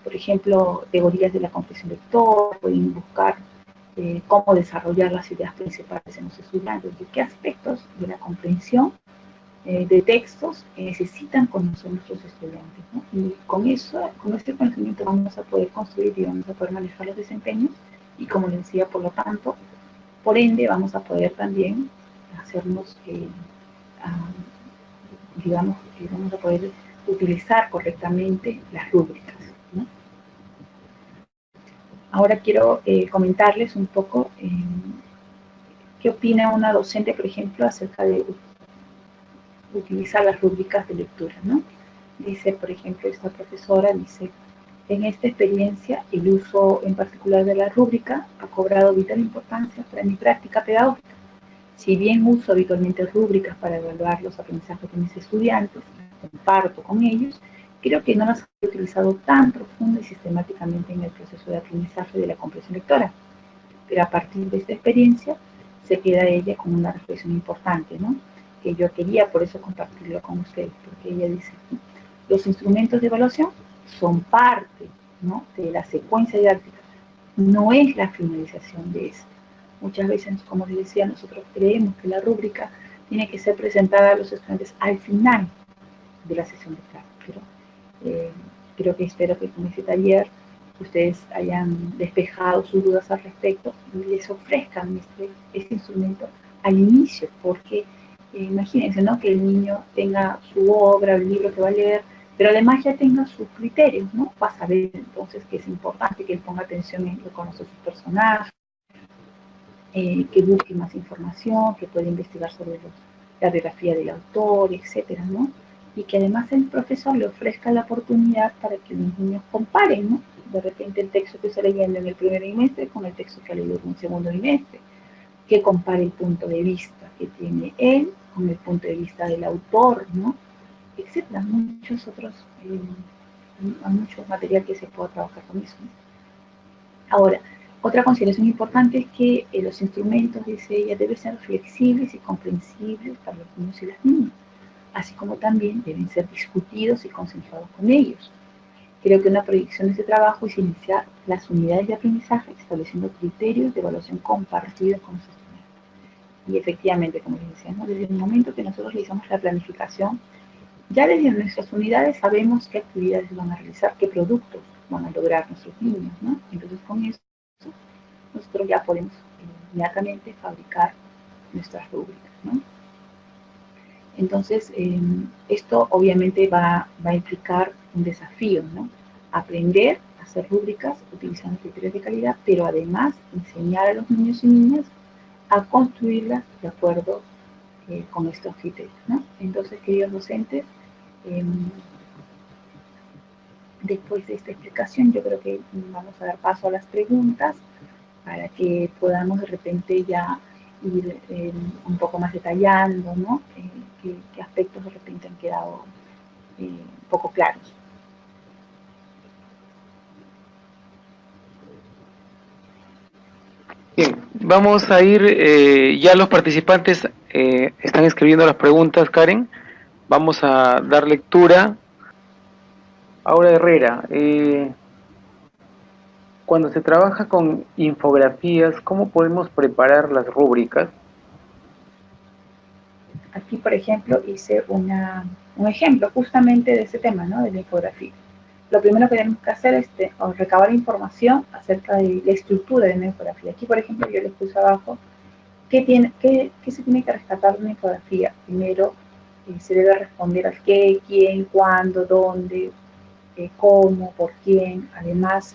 por ejemplo, teorías de la comprensión lectora, pueden buscar cómo desarrollar las ideas principales en los estudiantes, de qué aspectos de la comprensión de textos necesitan conocer nuestros estudiantes, ¿no? Y con eso, con este conocimiento vamos a poder construir y vamos a poder manejar los desempeños y, como les decía, por lo tanto, por ende, vamos a poder también hacernos, digamos, vamos a poder utilizar correctamente las rúbricas, ¿no? Ahora quiero comentarles un poco qué opina una docente, por ejemplo, acerca de utilizar las rúbricas de lectura, ¿no? Dice, por ejemplo, esta profesora dice, en esta experiencia, el uso en particular de la rúbrica ha cobrado vital importancia para mi práctica pedagógica. Si bien uso habitualmente rúbricas para evaluar los aprendizajes de mis estudiantes, comparto con ellos, creo que no las he utilizado tan profunda y sistemáticamente en el proceso de aprendizaje de la comprensión lectora. Pero a partir de esta experiencia se queda ella con una reflexión importante, ¿no? Que yo quería por eso compartirlo con ustedes, porque ella dice, los instrumentos de evaluación son parte, ¿no?, de la secuencia didáctica, no es la finalización de esta. Muchas veces, como les decía, nosotros creemos que la rúbrica tiene que ser presentada a los estudiantes al final de la sesión de clase, pero espero que con este taller ustedes hayan despejado sus dudas al respecto y les ofrezcan este instrumento al inicio, porque imagínense, ¿no?, que el niño tenga su obra, el libro que va a leer, pero además ya tenga sus criterios, ¿no? Va a saber entonces que es importante que él ponga atención en reconocer sus personajes, que busque más información, que pueda investigar sobre la biografía del autor, etcétera, ¿no? Y que además el profesor le ofrezca la oportunidad para que los niños comparen, ¿no? De repente el texto que está leyendo en el primer bimestre con el texto que ha leído en el segundo bimestre, que compare el punto de vista que tiene él con el punto de vista del autor, ¿no? Etcétera, muchos otros, hay mucho material que se pueda trabajar con eso, ¿no? Ahora, otra consideración importante es que los instrumentos, dice ella, deben ser flexibles y comprensibles para los niños y las niñas, así como también deben ser discutidos y consensuados con ellos. Creo que una proyección de este trabajo es iniciar las unidades de aprendizaje estableciendo criterios de evaluación compartidos con los estudiantes. Y efectivamente, como les decía, ¿no? Desde el momento que nosotros realizamos la planificación, ya desde nuestras unidades sabemos qué actividades van a realizar, qué productos van a lograr nuestros niños, ¿no? Entonces con eso nosotros ya podemos inmediatamente fabricar nuestras rúbricas, ¿no? Entonces, esto obviamente va a implicar un desafío, ¿no? Aprender a hacer rúbricas utilizando criterios de calidad, pero además enseñar a los niños y niñas a construirlas de acuerdo con estos criterios, ¿no? Entonces, queridos docentes, eh, después de esta explicación, yo creo que vamos a dar paso a las preguntas para que podamos de repente ya ir un poco más detallando, ¿no? Qué aspectos de repente han quedado poco claros. Bien, vamos a ir, ya los participantes están escribiendo las preguntas, Karen. Vamos a dar lectura. Ahora, Herrera, cuando se trabaja con infografías, ¿cómo podemos preparar las rúbricas? Aquí, por ejemplo, hice un ejemplo justamente de ese tema, ¿no? De la infografía. Lo primero que tenemos que hacer es recabar información acerca de la estructura de una infografía. Aquí, por ejemplo, yo les puse abajo qué se tiene que rescatar de una infografía. Primero, se debe responder al qué, quién, cuándo, dónde, cómo, por quién. Además,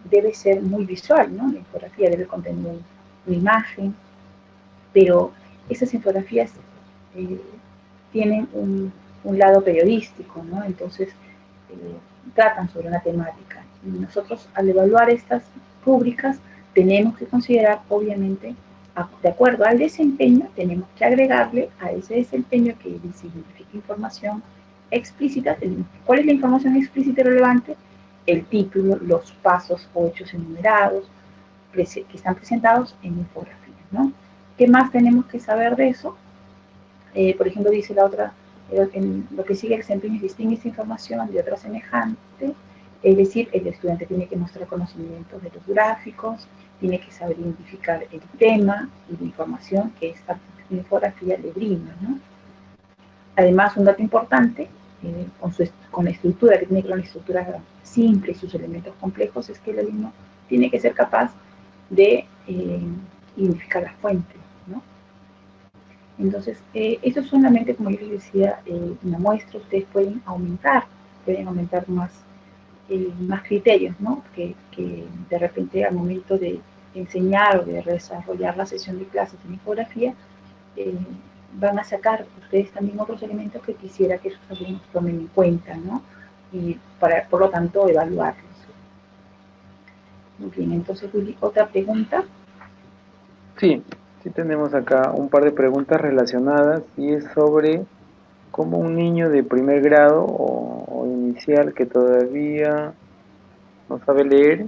debe ser muy visual, ¿no? La infografía debe contener una imagen, pero esas infografías eh, tienen un lado periodístico, ¿no? Entonces, tratan sobre una temática. Y nosotros, al evaluar estas rúbricas, tenemos que considerar, obviamente, de acuerdo al desempeño, tenemos que agregarle a ese desempeño que significa información explícita. ¿Cuál es la información explícita y relevante? El título, los pasos o hechos enumerados que están presentados en infografías, ¿no? ¿Qué más tenemos que saber de eso? Por ejemplo, dice la otra, en lo que sigue el desempeño distingue esta información de otra semejante, es decir, el estudiante tiene que mostrar conocimientos de los gráficos, tiene que saber identificar el tema y la información que esta infografía le brinda, ¿no? Además, un dato importante, con la estructura, que tiene que ser una estructura simple y sus elementos complejos, es que el alumno tiene que ser capaz de identificar las fuentes, ¿no? Entonces, eso solamente, como yo les decía, una muestra. Ustedes pueden aumentar más criterios, ¿no? Que de repente al momento de enseñar o de desarrollar la sesión de clases en infografía, van a sacar ustedes también otros elementos que quisiera que sus alumnos tomen en cuenta, ¿no? Y por lo tanto, evaluarlos. Muy bien, entonces, Willy, ¿otra pregunta? Sí, sí tenemos acá un par de preguntas relacionadas y es sobre cómo un niño de primer grado o inicial que todavía no sabe leer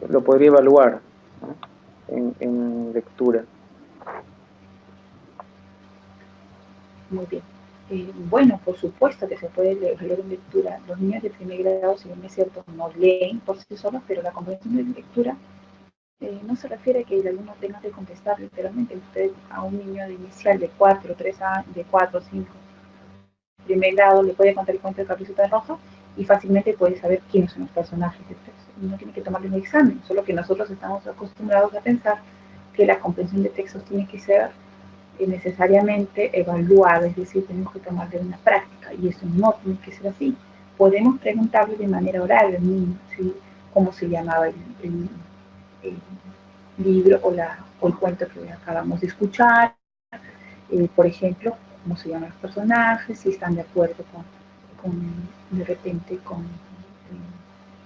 lo podría evaluar, ¿no? en lectura. Muy bien. Bueno, por supuesto que se puede leer en lectura. Los niños de primer grado, si bien es cierto, no leen por sí solos, pero la comprensión de lectura no se refiere a que el alumno tenga que contestar literalmente. Usted a un niño de inicial de 4, 3 años, de 4, 5, primer grado, le puede contar el cuento de Caperucita Roja y fácilmente puede saber quiénes son los personajes del texto. Y no tiene que tomarle un examen, solo que nosotros estamos acostumbrados a pensar que la comprensión de textos tiene que ser necesariamente evaluada, es decir, tenemos que tomarle una práctica, y eso no tiene que ser así. Podemos preguntarle de manera oral al niño, ¿sí? Cómo se llamaba el libro o el cuento que acabamos de escuchar, por ejemplo, cómo se llaman los personajes, si están de acuerdo de repente con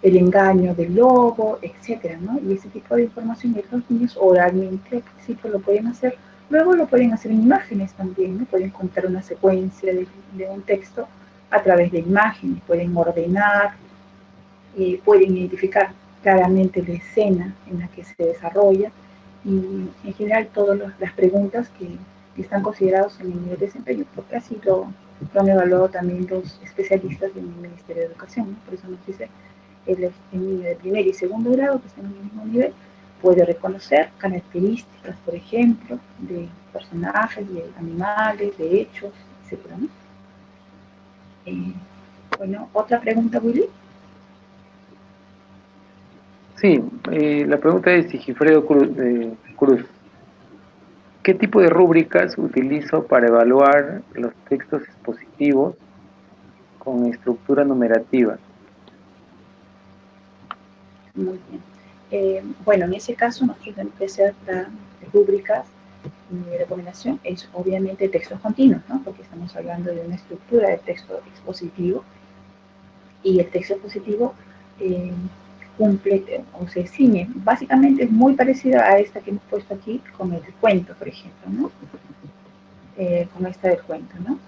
el engaño del lobo, etcétera, ¿no? Y ese tipo de información los niños oralmente al principio lo pueden hacer, luego lo pueden hacer en imágenes también, ¿no? Pueden contar una secuencia de un texto a través de imágenes, pueden ordenar, pueden identificar claramente la escena en la que se desarrolla, y en general todas las preguntas que están considerados en el nivel de desempeño, porque así lo han evaluado también los especialistas del Ministerio de Educación, ¿no? Por eso nos dice el niño de primer y segundo grado, que están en el mismo nivel, puede reconocer características, por ejemplo, de personajes, de animales, de hechos, etc., ¿no? Bueno, ¿otra pregunta, Willy? Sí, la pregunta es Sigifredo Cruz. ¿Qué tipo de rúbricas utilizo para evaluar los textos expositivos con estructura numerativa? Muy bien. Bueno, en ese caso nosotros tenemos que hacer las rúbricas. Mi recomendación es obviamente textos continuos, ¿no? Porque estamos hablando de una estructura de texto expositivo y el texto expositivo cumple o se ciñe. Básicamente es muy parecida a esta que hemos puesto aquí con el cuento, por ejemplo, ¿no? Con esta del cuento, ¿no?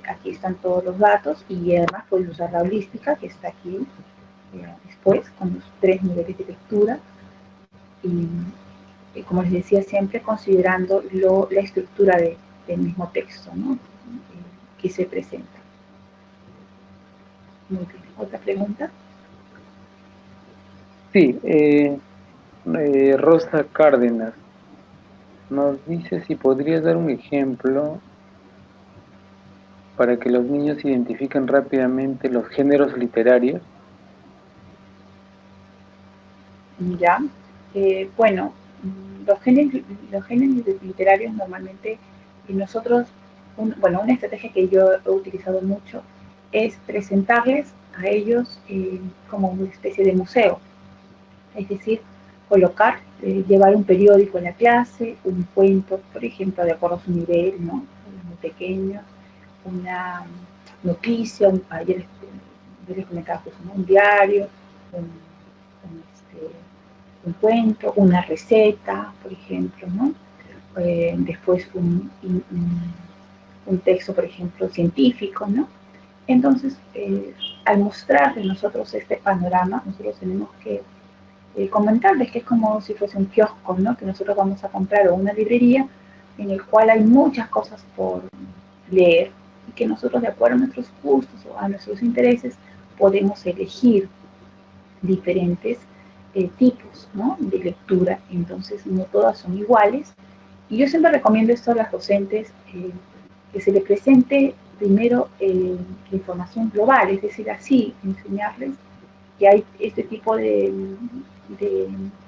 Aquí están todos los datos y además puedes usar la holística que está aquí después con los 3 niveles de lectura y como les decía siempre considerando la estructura del mismo texto, ¿no? Que se presenta. Muy bien. ¿Otra pregunta? Sí, Rosa Cárdenas nos dice si podrías dar un ejemplo para que los niños identifiquen rápidamente los géneros literarios. Ya. Bueno, los géneros literarios normalmente nosotros, bueno, una estrategia que yo he utilizado mucho es presentarles a ellos como una especie de museo, es decir, colocar, llevar un periódico en la clase, un cuento, por ejemplo, de acuerdo a su nivel, ¿no? Muy pequeños, una noticia, ayer les comentaba pues, un diario, un cuento, una receta, por ejemplo, ¿no? Después un texto, por ejemplo, científico, ¿no? Entonces, al mostrarles nosotros este panorama, nosotros tenemos que comentarles que es como si fuese un kiosco, ¿no? Que nosotros vamos a comprar o una librería en el cual hay muchas cosas por leer y que nosotros de acuerdo a nuestros gustos o a nuestros intereses podemos elegir diferentes tipos, ¿no? De lectura, entonces no todas son iguales. Y yo siempre recomiendo esto a las docentes, que se les presente primero la información global, es decir, así enseñarles que hay este tipo de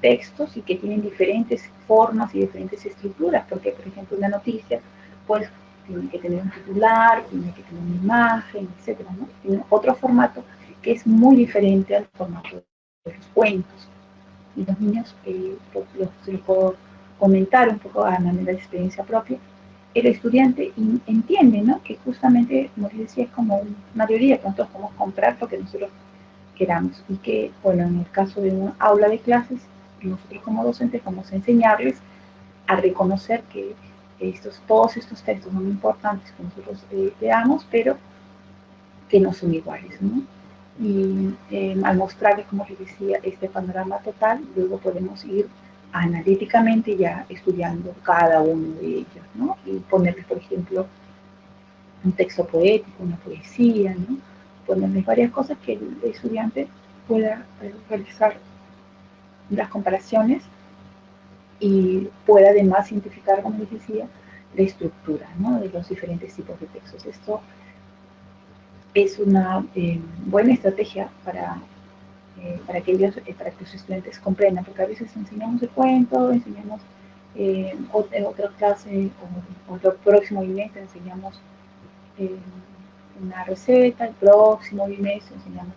textos y que tienen diferentes formas y diferentes estructuras, porque por ejemplo una noticia pues tiene que tener un titular, tiene que tener una imagen, etcétera, ¿no? Tiene otro formato que es muy diferente al formato de los cuentos. Y los niños, se los puedo comentar un poco a manera de experiencia propia, el estudiante entiende, ¿no? Que justamente, como les decía, es como una teoría que nosotros podemos comprar porque nosotros queramos y que, bueno, en el caso de una aula de clases, nosotros como docentes vamos a enseñarles a reconocer que todos estos textos son importantes que nosotros veamos, pero que no son iguales, ¿no? Y al mostrarles, como les decía, este panorama total, luego podemos ir analíticamente ya estudiando cada uno de ellos, ¿no? Y ponerles, por ejemplo, un texto poético, una poesía, ¿no? Ponerles varias cosas que el estudiante pueda realizar las comparaciones y pueda además identificar, como les decía, la estructura, ¿no? De los diferentes tipos de textos. Esto es una buena estrategia para que los estudiantes comprendan, porque a veces enseñamos el cuento, enseñamos otra clase o otro próximo bimestre enseñamos una receta, el próximo bimestre enseñamos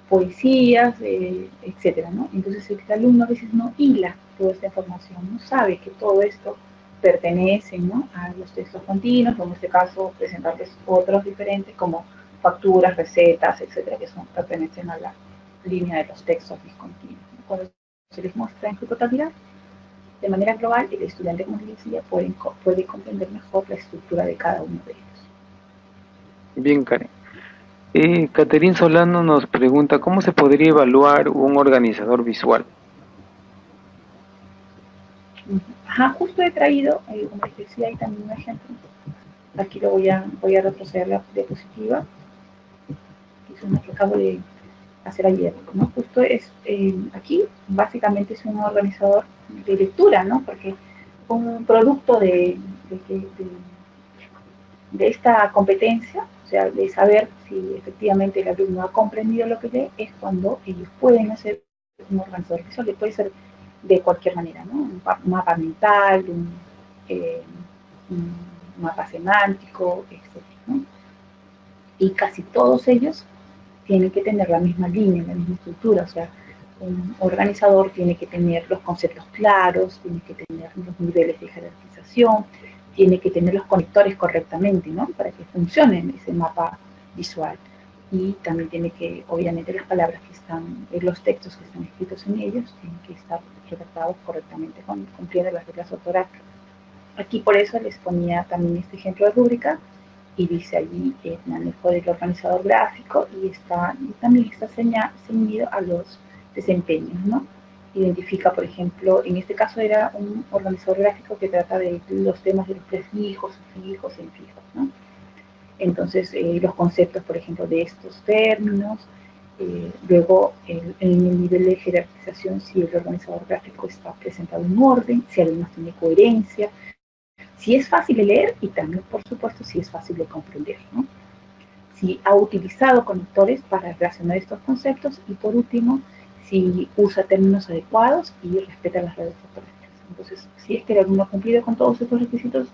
poesías, etcétera, ¿no? Entonces el alumno a veces no hila toda esta información, no sabe que todo esto pertenece, ¿no? A los textos continuos, o en este caso presentarles otros diferentes como facturas, recetas, etcétera, que pertenecen a la línea de los textos discontinuos. Cuando se les muestra en su totalidad, de manera global, el estudiante, como les decía, puede comprender mejor la estructura de cada uno de ellos. Bien, Karen. Caterín Solano nos pregunta, ¿cómo se podría evaluar un organizador visual? Ajá, justo he traído, como les decía, ahí también un ejemplo. Aquí voy a retroceder la diapositiva, que es una que acabo de hacer ayer, ¿no? Justo es, aquí básicamente es un organizador de lectura, ¿no? Porque un producto de esta competencia, o sea, de saber si efectivamente el alumno ha comprendido lo que lee, es cuando ellos pueden hacer un organizador visual, que puede ser de cualquier manera, ¿no? Un mapa mental, un mapa semántico, etc., ¿no? Y casi todos ellos tienen que tener la misma línea, la misma estructura, o sea, un organizador tiene que tener los conceptos claros, tiene que tener los niveles de jerarquización, tiene que tener los conectores correctamente, ¿no? Para que funcione ese mapa visual. Y también tiene que, obviamente, las palabras que están, los textos que están escritos en ellos, tienen que estar redactados correctamente, cumpliendo las reglas ortográficas. Aquí por eso les ponía también este ejemplo de rúbrica, y dice allí el manejo del organizador gráfico y también está ceñido a los desempeños, ¿no? Identifica, por ejemplo, en este caso era un organizador gráfico que trata de los temas de los prefijos, sufijos e infijos, ¿no? Entonces, los conceptos, por ejemplo, de estos términos, luego el nivel de jerarquización, si el organizador gráfico está presentado en orden, si además tiene coherencia, si es fácil de leer y también, por supuesto, si es fácil de comprender, ¿no? Si ha utilizado conectores para relacionar estos conceptos y, por último, si usa términos adecuados y respeta las redes ortográficas. Entonces, si es que el alumno ha cumplido con todos estos requisitos,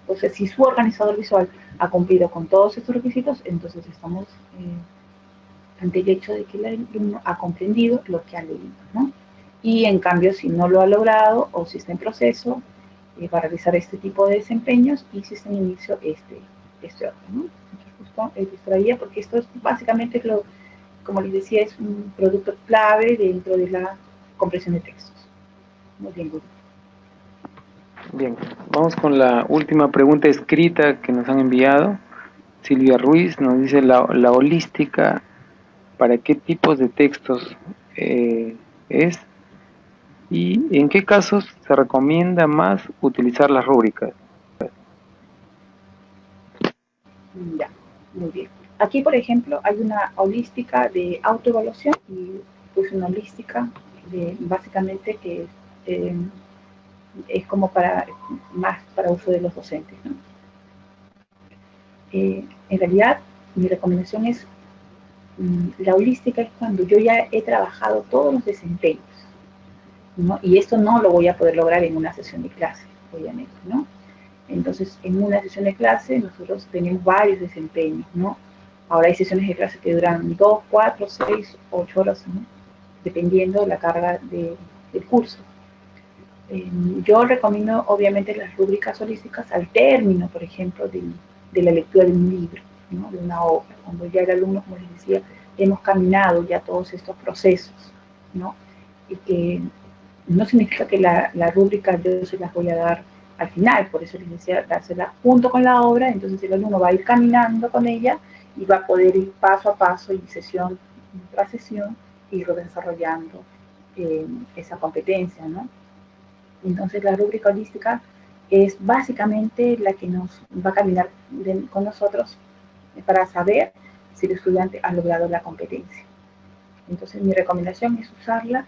entonces si su organizador visual ha cumplido con todos estos requisitos, entonces estamos ante el hecho de que el alumno ha comprendido lo que ha leído, ¿no? Y en cambio, si no lo ha logrado o si está en proceso, para realizar este tipo de desempeños y si está en inicio este otro, ¿no? Entonces, justo ilustraría, porque esto es básicamente, como les decía, es un producto clave dentro de la comprensión de textos. Muy bien, Guru. Bien, vamos con la última pregunta escrita que nos han enviado. Silvia Ruiz nos dice la holística, ¿para qué tipos de textos es? ¿Y en qué casos se recomienda más utilizar las rúbricas? Ya, muy bien. Aquí, por ejemplo, hay una holística de autoevaluación y pues una holística de básicamente que eh, es como más para uso de los docentes, ¿no? En realidad, mi recomendación es, la holística es cuando yo ya he trabajado todos los desempeños, ¿no? Y esto no lo voy a poder lograr en una sesión de clase, obviamente, ¿no? Entonces, en una sesión de clase nosotros tenemos varios desempeños, ¿no? Ahora hay sesiones de clase que duran 2, 4, 6, 8 horas, ¿no? Dependiendo de la carga del curso. Yo recomiendo, obviamente, las rúbricas holísticas al término, por ejemplo, de la lectura de un libro, ¿no? De una obra, cuando ya el alumno, como les decía, hemos caminado ya todos estos procesos, ¿no? Y que no significa que la rúbrica yo se las voy a dar al final, por eso les decía dársela junto con la obra, entonces el alumno va a ir caminando con ella y va a poder ir paso a paso y sesión tras sesión ir desarrollando esa competencia, ¿no? Entonces la rúbrica holística es básicamente la que nos va a caminar con nosotros para saber si el estudiante ha logrado la competencia. Entonces mi recomendación es usarla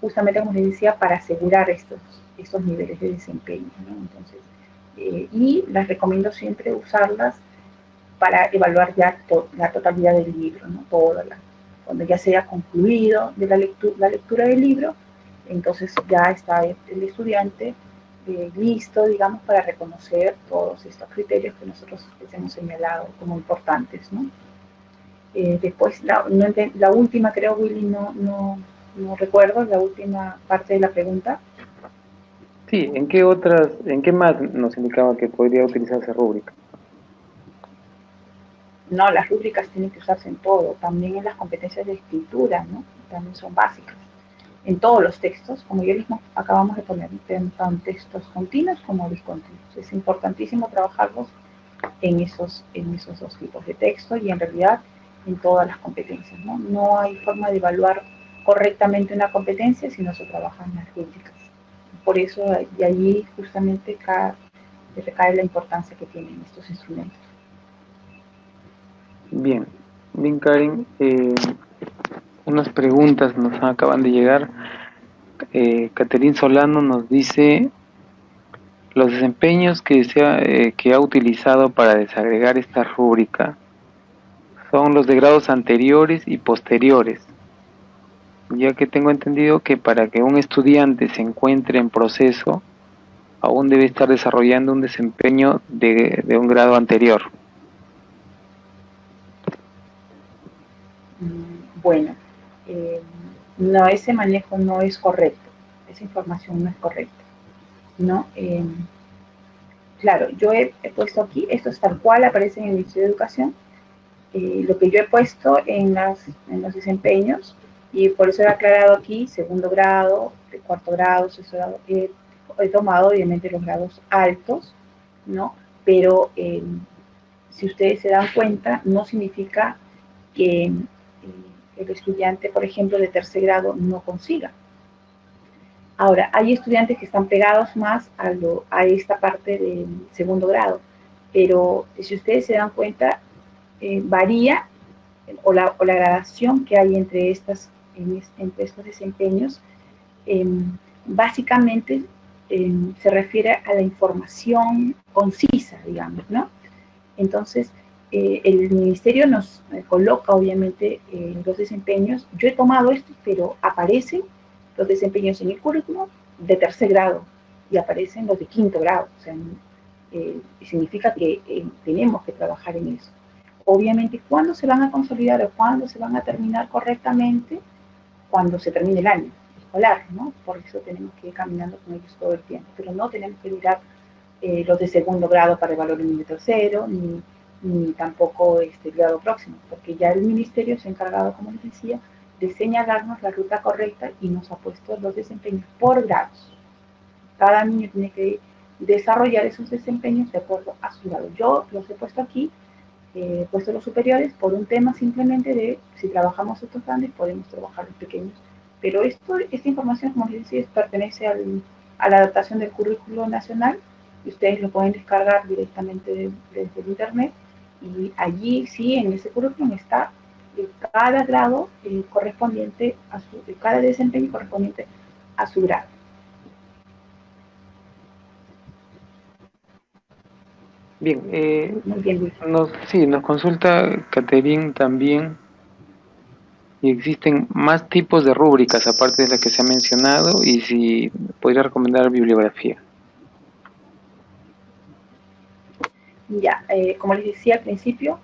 justamente, como les decía, para asegurar estos niveles de desempeño, ¿no? Entonces, y las recomiendo siempre usarlas para evaluar ya la totalidad del libro, ¿no? Cuando ya se haya concluido de la lectura del libro, entonces ya está el estudiante listo, digamos, para reconocer todos estos criterios que nosotros les hemos señalado como importantes, ¿no? Después, la última, creo, Willy, no recuerdo, la última parte de la pregunta. Sí, en qué más nos indicaba que podría utilizarse rúbrica? No, las rúbricas tienen que usarse en todo, también en las competencias de escritura, ¿no? También son básicas. En todos los textos, como yo mismo acabamos de poner, tanto en textos continuos como discontinuos. Es importantísimo trabajarlos en esos dos tipos de texto y en realidad en todas las competencias, ¿no? No hay forma de evaluar correctamente una competencia si no se trabaja en las rúbricas. Por eso, de allí justamente recae la importancia que tienen estos instrumentos. Bien, Bien, Karen, unas preguntas nos acaban de llegar. Caterín Solano nos dice: los desempeños que ha utilizado para desagregar esta rúbrica son los de grados anteriores y posteriores, ya que tengo entendido que para que un estudiante se encuentre en proceso, aún debe estar desarrollando un desempeño de un grado anterior. Bueno, no, ese manejo no es correcto, esa información no es correcta, ¿no? Claro, yo he puesto aquí, esto es tal cual aparece en el Ministerio de Educación, lo que yo he puesto en los desempeños, y por eso he aclarado aquí segundo grado, de cuarto grado, sexto grado, he tomado obviamente los grados altos, ¿no? Pero si ustedes se dan cuenta, no significa que el estudiante, por ejemplo, de tercer grado no consiga. Ahora, hay estudiantes que están pegados más a esta parte del segundo grado, pero si ustedes se dan cuenta, varía o la gradación que hay entre estos desempeños, básicamente se refiere a la información concisa, digamos, ¿no? Entonces, el ministerio nos coloca obviamente los desempeños. Yo he tomado esto, pero aparecen los desempeños en el currículum de tercer grado y aparecen los de quinto grado. O sea, significa que tenemos que trabajar en eso. Obviamente, ¿cuándo se van a consolidar o cuándo se van a terminar correctamente? Cuando se termine el año escolar, ¿no? Por eso tenemos que ir caminando con ellos todo el tiempo. Pero no tenemos que mirar los de segundo grado para evaluar el nivel tercero, ni tampoco el grado próximo, porque ya el ministerio se ha encargado, como les decía, de señalarnos la ruta correcta y nos ha puesto los desempeños por grados. Cada niño tiene que desarrollar esos desempeños de acuerdo a su grado. Yo los he puesto aquí, he puesto los superiores por un tema simplemente de si trabajamos estos grandes, podemos trabajar los pequeños. Pero esta información, como les decía, pertenece a la adaptación del currículo nacional, y ustedes lo pueden descargar directamente desde el internet, y allí sí, en ese currículum está cada grado correspondiente a cada desempeño correspondiente a su grado. Bien, Muy bien, Luis. nos consulta Caterín también, y existen más tipos de rúbricas aparte de la que se ha mencionado, y si podría recomendar bibliografía. Ya, como les decía al principio,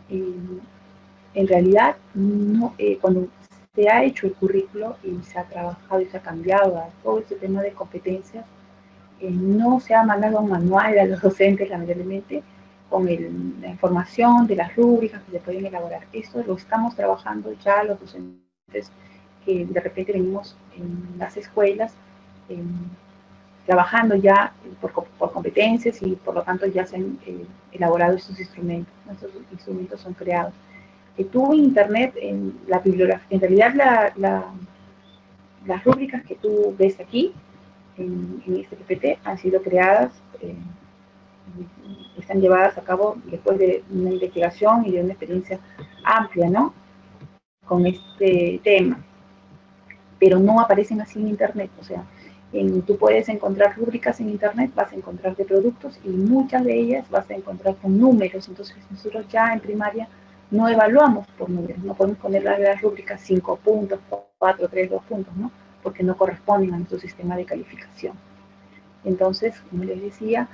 en realidad, no, cuando se ha hecho el currículo y se ha trabajado y se ha cambiado a todo este tema de competencias, no se ha mandado un manual a los docentes, lamentablemente, con la información de las rúbricas que se pueden elaborar. Esto lo estamos trabajando ya los docentes que de repente venimos en las escuelas, trabajando ya por competencias, y por lo tanto ya se han elaborado estos instrumentos. Estos instrumentos son creados. Tú en internet, en la bibliografía, en realidad las rúbricas que tú ves aquí en este PPT han sido creadas, están llevadas a cabo después de una investigación y de una experiencia amplia, ¿no?, con este tema, pero no aparecen así en internet. O sea, tú puedes encontrar rúbricas en internet, vas a encontrar de productos, y muchas de ellas vas a encontrar con números. Entonces nosotros ya en primaria no evaluamos por números, no podemos poner las rúbricas 5 puntos, 4, 3, 2 puntos, ¿no?, porque no corresponden a nuestro sistema de calificación. Entonces, como les decía,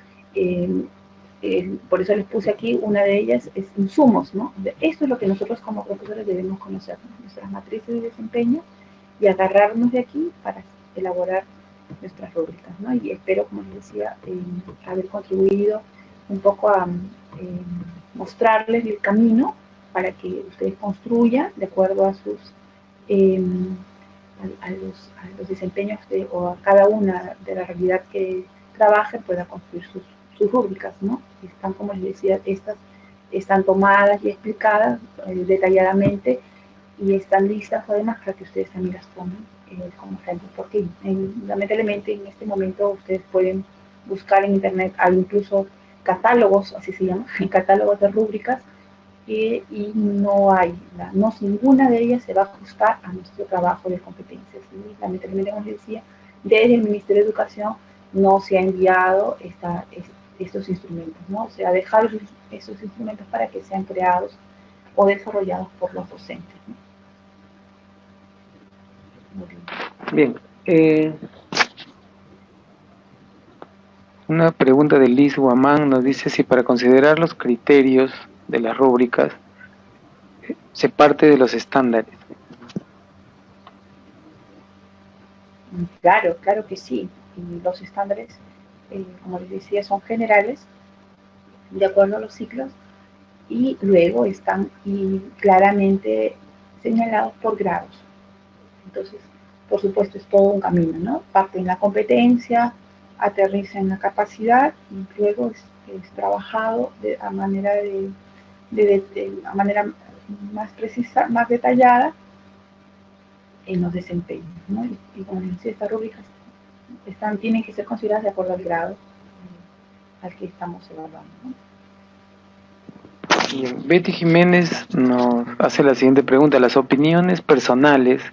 por eso les puse aquí, una de ellas es insumos, ¿no? Esto es lo que nosotros como profesores debemos conocer, ¿no?, nuestras matrices de desempeño, y agarrarnos de aquí para elaborar nuestras rúbricas, ¿no? Y espero, como les decía, haber contribuido un poco a mostrarles el camino para que ustedes construyan de acuerdo a sus a los desempeños o a cada una de la realidad que trabajen, pueda construir sus rúbricas, ¿no? Están, como les decía, estas están tomadas y explicadas detalladamente, y están listas además para que ustedes también las tomen como ejemplo, porque lamentablemente en este momento ustedes pueden buscar en internet, hay incluso catálogos, así se llaman, catálogos de rúbricas, y no hay, no ninguna de ellas se va a ajustar a nuestro trabajo de competencias. Y lamentablemente, como les decía, desde el Ministerio de Educación no se ha enviado estos instrumentos, ¿no? O sea, dejar esos instrumentos para que sean creados o desarrollados por los docentes, ¿no? Bien, una pregunta de Liz Guamán nos dice si para considerar los criterios de las rúbricas se parte de los estándares. Claro, claro que sí. Y los estándares, como les decía, son generales, de acuerdo a los ciclos, y luego están claramente señalados por grados. Entonces, por supuesto, es todo un camino, ¿no? Parte en la competencia, aterriza en la capacidad y luego es trabajado a manera a manera más precisa, más detallada en los desempeños, ¿no? Y como les decía, estas rúbricas tienen que ser consideradas de acuerdo al grado al que estamos evaluando, ¿no? Y Betty Jiménez nos hace la siguiente pregunta: ¿las opiniones personales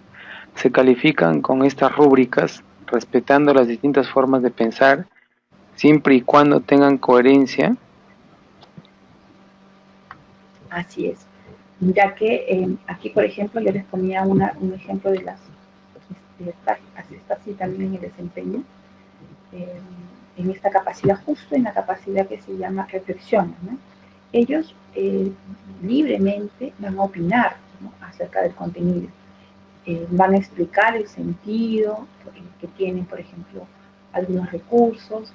se califican con estas rúbricas respetando las distintas formas de pensar siempre y cuando tengan coherencia? Así es, ya que aquí, por ejemplo, yo les ponía un ejemplo de así también en el desempeño, en esta capacidad, justo en la capacidad que se llama reflexión, ¿no? Ellos libremente van a opinar, ¿no?, acerca del contenido, van a explicar el sentido que tienen, por ejemplo, algunos recursos,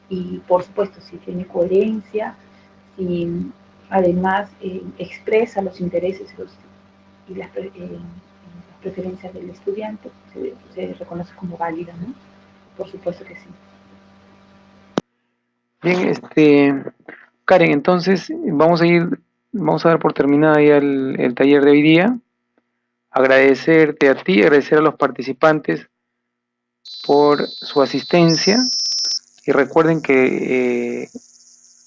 y por supuesto si tiene coherencia, si además expresa los intereses y las preferencias del estudiante, se reconoce como válida, ¿no? Por supuesto que sí. Bien, Karen, entonces vamos a dar por terminada ya el taller de hoy día. Agradecerte a ti, agradecer a los participantes por su asistencia, y recuerden que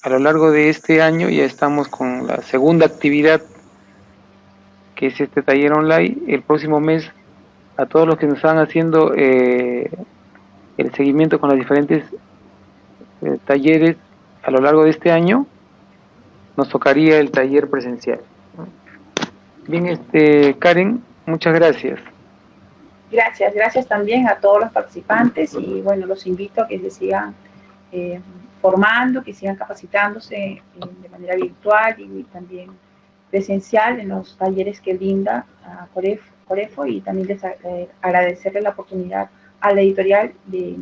a lo largo de este año ya estamos con la segunda actividad, que es este taller online. El próximo mes, a todos los que nos están haciendo el seguimiento con los diferentes talleres a lo largo de este año, nos tocaría el taller presencial. Bien, Karen, muchas gracias. Gracias también a todos los participantes, y bueno, los invito a que se sigan formando, que sigan capacitándose de manera virtual y también presencial en los talleres que brinda Corefo, y también les agradecerle la oportunidad a la editorial de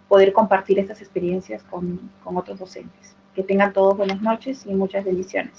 poder compartir estas experiencias con otros docentes. Que tengan todos buenas noches y muchas bendiciones.